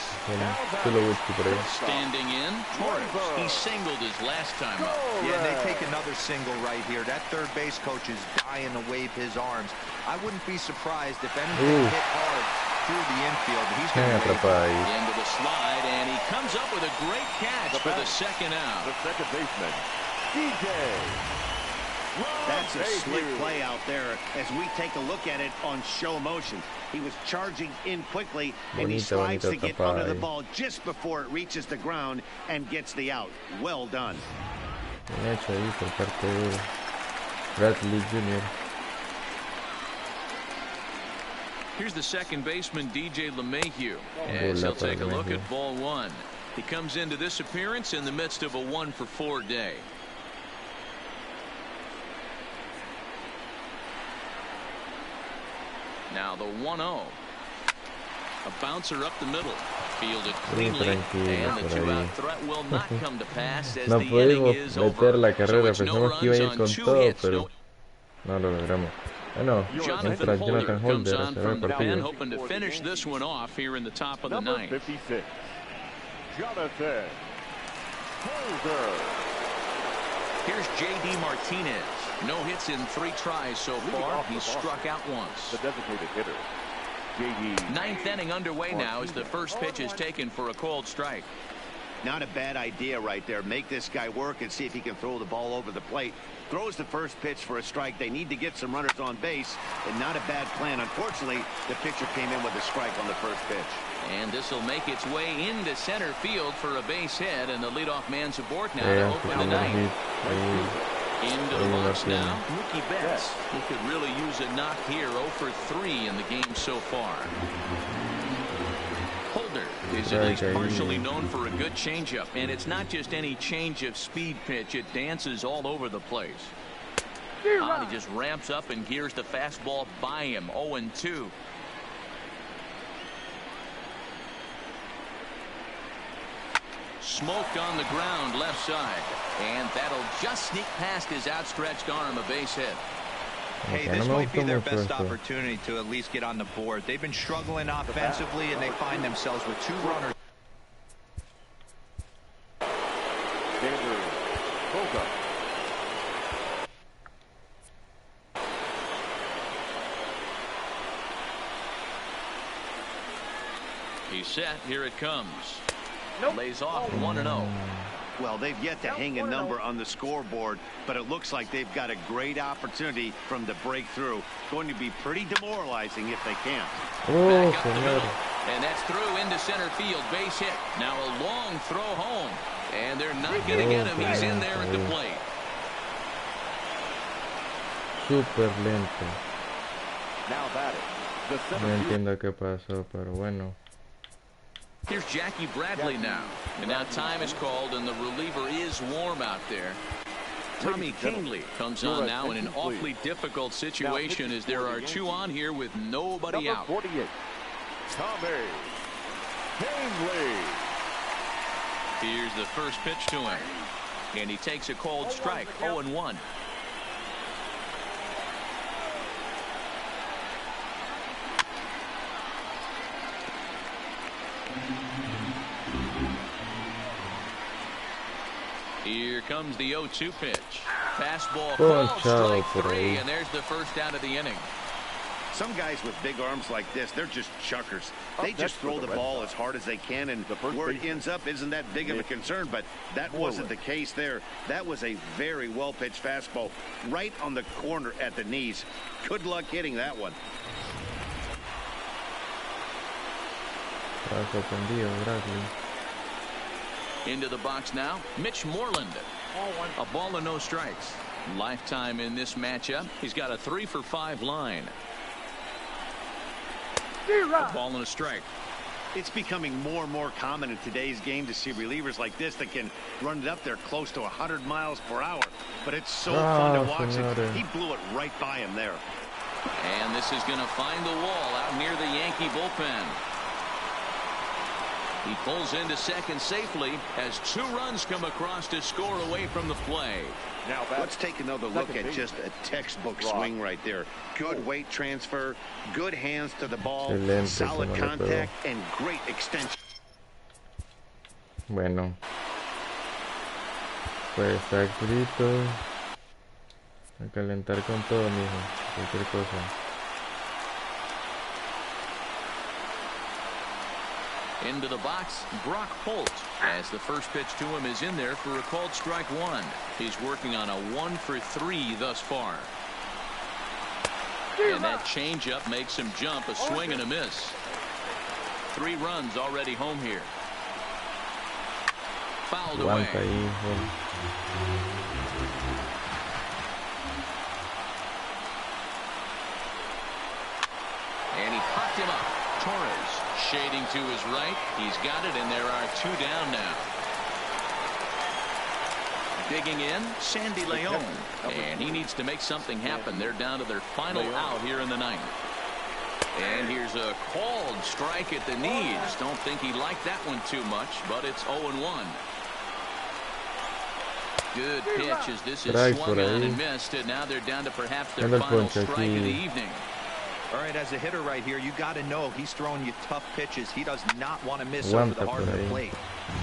Standing in, Torres. He singled his last time up. Yeah, they take another single right here. That third base coach is dying to wave his arms. I wouldn't be surprised if anything hit hard through the infield. He's going to wave into the slide, and he comes up with a great catch for the second out. The second baseman, DJ. That's a slick play out there as we take a look at it on show motion. He was charging in quickly, and he slides to get under the ball just before it reaches the ground and gets the out. Well done. Bradley Jr. Here's the second baseman, DJ LeMahieu, as he'll take a look at ball one. He comes into this appearance in the midst of a 1-for-4 day. Now the 1-0. A bouncer up the middle. Fielded cleanly, and the 2-out threat will not come to pass as the inning is over. So it's no runs on 2 hits. No lo logramos. Bueno, Jonathan Holder comes on from the pen, hoping to finish this one off here in the top of the ninth. 56. Jonathan Holder. Here's J.D. Martinez. No hits in 3 tries so far. He's struck out once. The designated hitter, J.D. Ninth inning underway now as the first pitch is taken for a called strike. Not a bad idea right there. Make this guy work and see if he can throw the ball over the plate. Throws the first pitch for a strike. They need to get some runners on base, and not a bad plan. Unfortunately, the pitcher came in with a strike on the first pitch. And this will make its way into center field for a base hit, and the leadoff man's aboard now to open the ninth. Into the box now, Mookie Betts. He could really use a knock here. 0 for 3 in the game so far. Holder is at least partially known for a good changeup, and it's not just any change of speed pitch. It dances all over the place. He just ramps up and gears the fastball by him. 0-2. Smoked on the ground left side, and that'll just sneak past his outstretched arm. A base hit. Hey, this might be their best opportunity to at least get on the board. They've been struggling offensively, and they find themselves with 2 runners. He's set. Here it comes. Lays off 1-0. Well, they've yet to hang a number on the scoreboard, but it looks like they've got a great opportunity from the breakthrough. Going to be pretty demoralizing if they can't. Back up the middle, and that's through into center field. Base hit. Now a long throw home, and they're not going to get him. He's in there at the plate. Super lento. Now batting. No entiendo qué pasó, pero bueno. Here's Jackie Bradley now. And now time is called, and the reliever is warm out there. Tommy Kingley comes on now in an awfully difficult situation as there are 2 on here with nobody out. 48. Tommy Kingley. Here's the first pitch to him. And he takes a cold strike. 0-1. Here comes the 0-2 pitch. Fastball falls, strike 3, and there's the first out of the inning. Some guys with big arms like this, they're just chuckers. They just throw the ball as hard as they can, and where it ends up isn't that big of a concern, but that wasn't the case there. That was a very well-pitched fastball right on the corner at the knees. Good luck hitting that one. Into the box now, Mitch Moreland. A ball and no strikes. Lifetime in this matchup. He's got a 3-for-5 line. A ball and a strike. It's becoming more and more common in today's game to see relievers like this that can run it up there close to 100 miles per hour. But it's so fun to watch it. He blew it right by him there. And this is going to find the wall out near the Yankee bullpen. He pulls into second safely as 2 runs come across to score away from the play. Now let's take another look at just a textbook swing right there. Good weight transfer, good hands to the ball, solid contact, and great extension. Bueno, pues Grito, a calentar con todo, mijo, cualquier cosa. Into the box, Brock Holt, as the first pitch to him is in there for a called strike 1. He's working on a 1-for-3 thus far. And that changeup makes him jump, a swing and a miss. 3 runs already home here. Fouled away. And he popped him up. Torres shading to his right. He's got it, and there are 2 down now. Digging in, Sandy Leon. And he needs to make something happen. They're down to their final out here in the 9th. And here's a called strike at the knees. Don't think he liked that one too much, but it's 0-1. Good pitch as this is swung on and missed, and now they're down to perhaps their final strike of the evening. All right, as a hitter right here, you got to know he's throwing you tough pitches. He does not want to miss over the heart of the plate.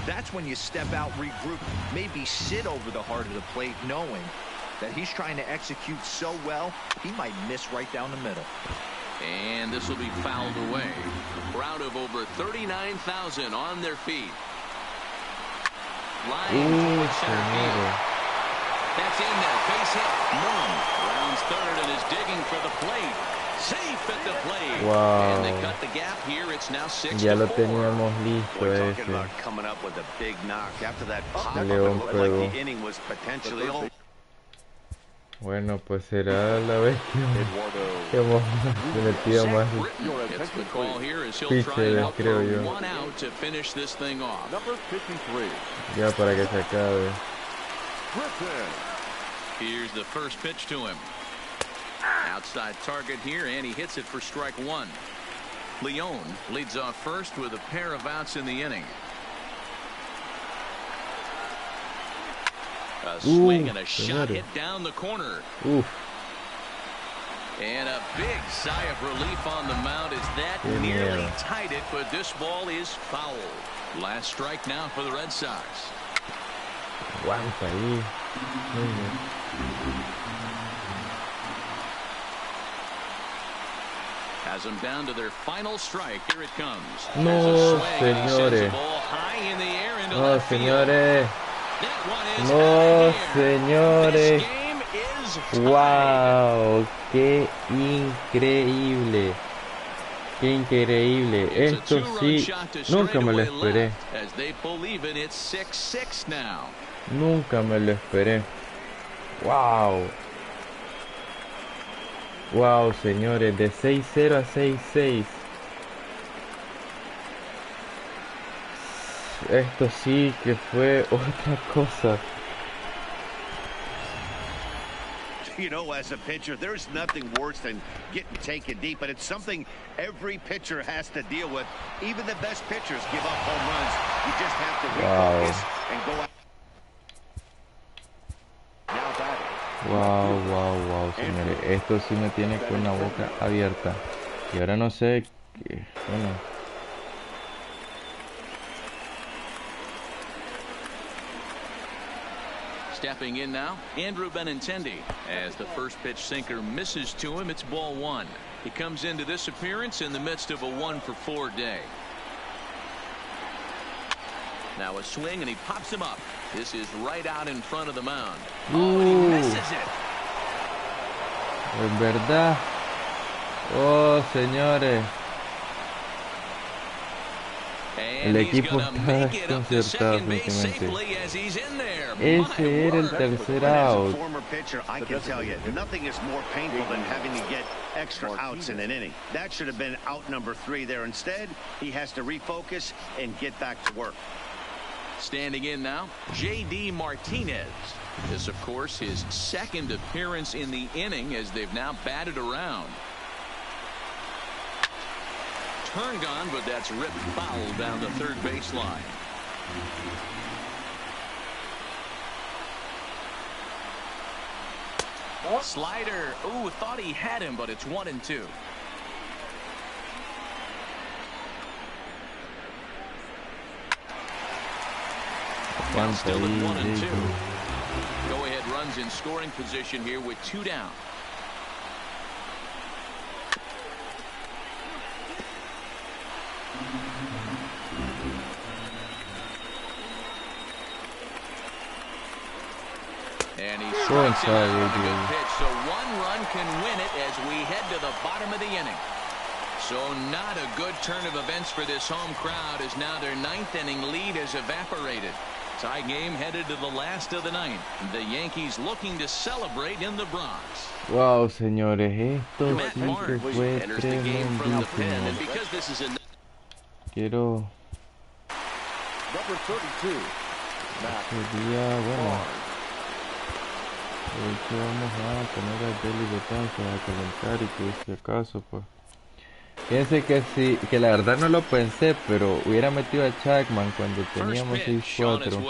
That's when you step out, regroup, maybe sit over the heart of the plate, knowing that he's trying to execute so well, he might miss right down the middle. And this will be fouled away. Crowd of over 39,000 on their feet. Line towards center field. That's in there. Base hit. Moon rounds third and is digging for the plate. Safe at the plate. Wow. And they cut the gap here. It's now 6-4. Ya lo teníamos listo. We're talking about coming up with a big knock after that pop. It looked like the inning was potentially over. Bueno, pues será la vez que hemos metido más pitches, creo yo. Ya para que se acabe. Here's the first pitch to him. Outside target here, and he hits it for strike 1. Leon leads off first with a pair of outs in the inning. A swing and a shot hit down the corner. And a big sigh of relief on the mound as that nearly tied it, but this ball is foul. Last strike now for the Red Sox. Aguanta ahí. Has them down to their final strike. Here it comes. No, señores. No, señores. No, señores. Wow, qué increíble. Qué increíble. Esto sí, nunca me lo esperé. Nunca me lo esperé. Wow. Wow, señores, de 6-0 a 6-6. Esto sí que fue otra cosa. You know, as a pitcher, there's nothing worse than getting taken deep, but it's something every pitcher has to deal with. Even the best pitchers give up home runs. You just have to refocus and go out. Wow, señores. Esto sí me tiene con la boca abierta. Y ahora no sé qué. Bueno. Stepping in now, Andrew Benintendi. As the first pitch sinker misses to him, it's ball one. He comes into this appearance in the midst of a 1-for-4 day. Now a swing, and he pops him up. This is right out in front of the mound. Oh, and he misses it. Es verdad. Oh, señores. El equipo está desconcertado últimamente. Ese era el tercer out. Former pitcher, I can tell you, nothing is more painful than having to get extra outs in an inning. That should have been out number 3 there. Instead, he has to refocus and get back to work. Standing in now, J.D. Martinez. This, of course, his second appearance in the inning as they've now batted around. Turned on, but that's ripped foul down the third baseline. Slider. Ooh, thought he had him, but it's 1-2. Still at 1-2. Go ahead runs in scoring position here with 2 down. And he strikes him out on a good pitch, so 1 run can win it as we head to the bottom of the inning. So not a good turn of events for this home crowd, as now their 9th inning lead has evaporated. Tie game headed to the last of the 9th. The Yankees looking to celebrate in the Bronx. Wow, señores, esto Matt sí que Barnes fue enters the game from the pen, and tremendísimo. because this is a Quiero Number 32. sería bueno. De hecho, vamos a poner a Deli Betanza a calentar y que si acaso, pues. Fíjense que sí, que la verdad no lo pensé, pero hubiera metido a Chapman cuando teníamos 6-4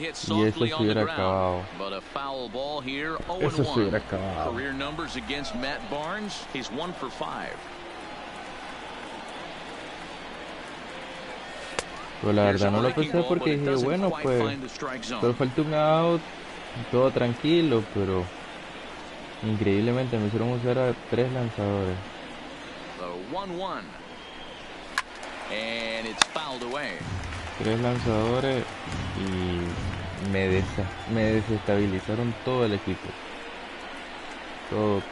y eso se hubiera acabado. Eso se hubiera acabado. Career numbers against Matt Barnes, he's 1 for 5. Pero la verdad no lo pensé porque dije, bueno, pues solo falta un out, todo tranquilo, pero increíblemente me hicieron usar a 3 lanzadores. 1-1. And it's fouled away. 3 lanzadores y me desestabilizaron todo el equipo. Todo.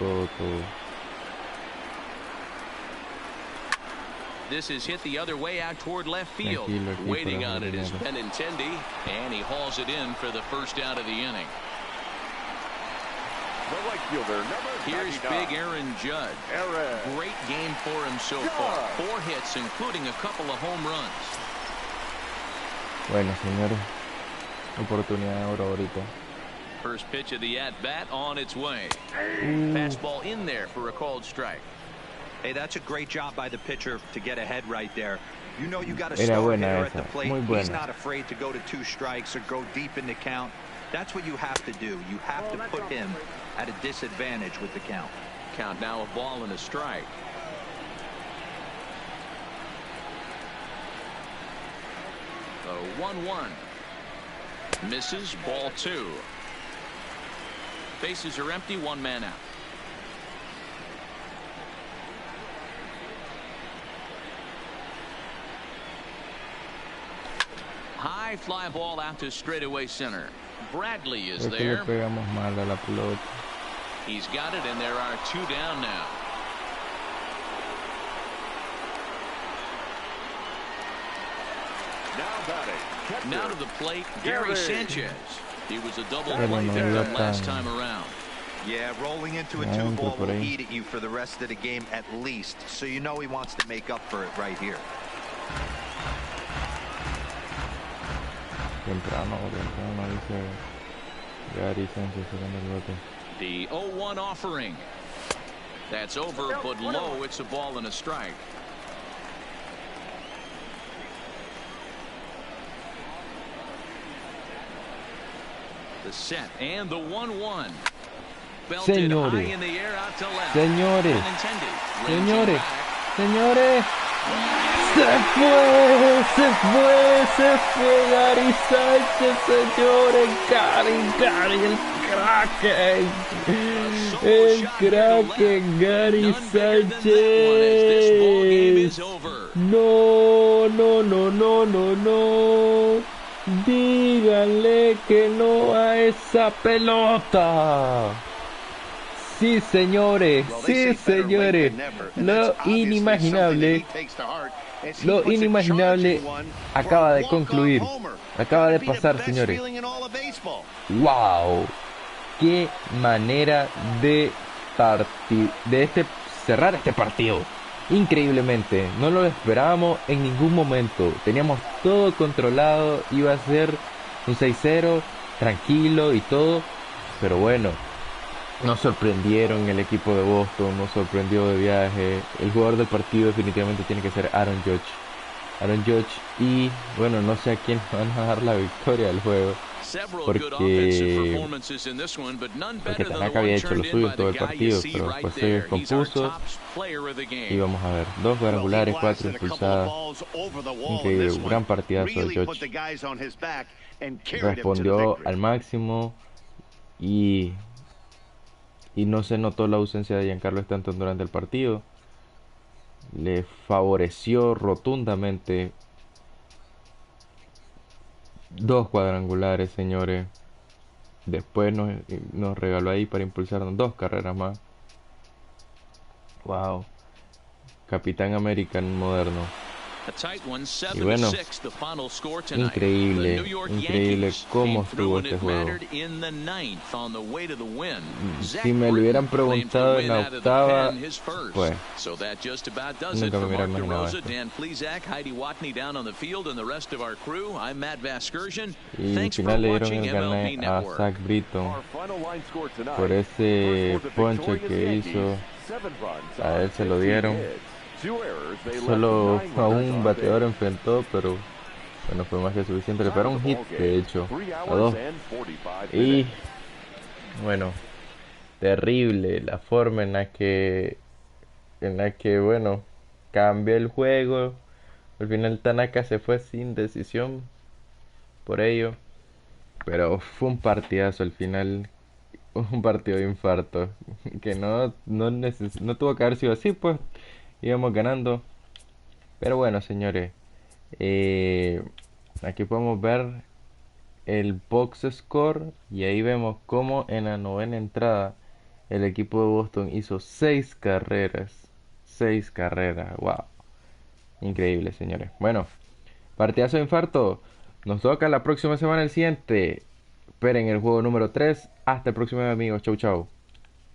This is hit the other way out toward left field. Waiting on it is Benintendi, and he hauls it in for the first out of the inning. The right fielder, number Here's 99. big Aaron Judge. Great game for him so far. 4 hits, including a couple of home runs. Bueno, señores, oportunidad de oro ahorita. First pitch of the at-bat on its way. Fastball in there for a called strike. Hey, that's a great job by the pitcher to get ahead right there. You know you got a Era star buena hitter esa, at the plate. muy buena. He's not afraid to go to 2 strikes or go deep in the count. That's what you have to do. You have to put him at a disadvantage with the count. Count now a ball and a strike. The 1-1. Misses, ball 2. Bases are empty, 1 man out. High fly ball out to straightaway center. Bradley is Creo que there. le pegamos mal a la pelota. He's got it, and there are 2 down now. Now to the plate, Gary Sanchez. He was a double play victim last time around. Yeah, rolling into a 2-ball will eat at you for the rest of the game at least, so you know he wants to make up for it right here. Temprano, dice Gary Sanchez sacando el bote. The 0-1 offering. That's over, but low. It's a ball and a strike. The set and the 1-1. Belted high in the air out to left. Señores. Señores. Se fue Gary Sánchez, señores. Gary, el Kraken, Gary Sánchez. No. Díganle que no a esa pelota. Sí, señores. Lo inimaginable acaba de concluir. Acaba de pasar, señores. Wow. Qué manera de cerrar este partido. Increíblemente, no lo esperábamos en ningún momento. Teníamos todo controlado, iba a ser un 6-0, tranquilo y todo. Pero bueno, nos sorprendieron el equipo de Boston, nos sorprendió de viaje. El jugador del partido definitivamente tiene que ser Aaron Judge. Y bueno, no sé a quién van a dar la victoria del juego. Porque Tanaka había hecho lo suyo en todo el partido, pero después se descompuso. Y vamos a ver, 2 cuadrangulares, 4 impulsadas. Increíble, gran partidazo de George. Respondió al máximo y no se notó la ausencia de Giancarlo Stanton durante el partido. Le favoreció rotundamente. 2 cuadrangulares, señores. Después nos regaló ahí para impulsarnos 2 carreras más. Wow. Capitán American moderno. Y bueno, increíble cómo estuvo este juego. Si me lo hubieran preguntado en la octava, pues nunca me hubiera imaginado esto. Y al final le dieron el gané a Zach Britton por ese ponche que hizo. A él se lo dieron. Solo a un bateador enfrentó, pero bueno, fue más que suficiente. Le pegó un hit, de hecho, a 2. Y bueno, terrible la forma en la que bueno, cambió el juego. Al final Tanaka se fue sin decisión por ello, pero fue un partidazo al final. Un partido de infarto que no tuvo que haber sido así, pues íbamos ganando. Pero bueno, señores, aquí podemos ver el box score y ahí vemos como en la 9ª entrada el equipo de Boston hizo 6 carreras. Wow, increíble, señores. Bueno, partidazo de infarto. Nos toca la próxima semana el siguiente. Esperen el juego número 3. Hasta el próximo, amigos. Chau.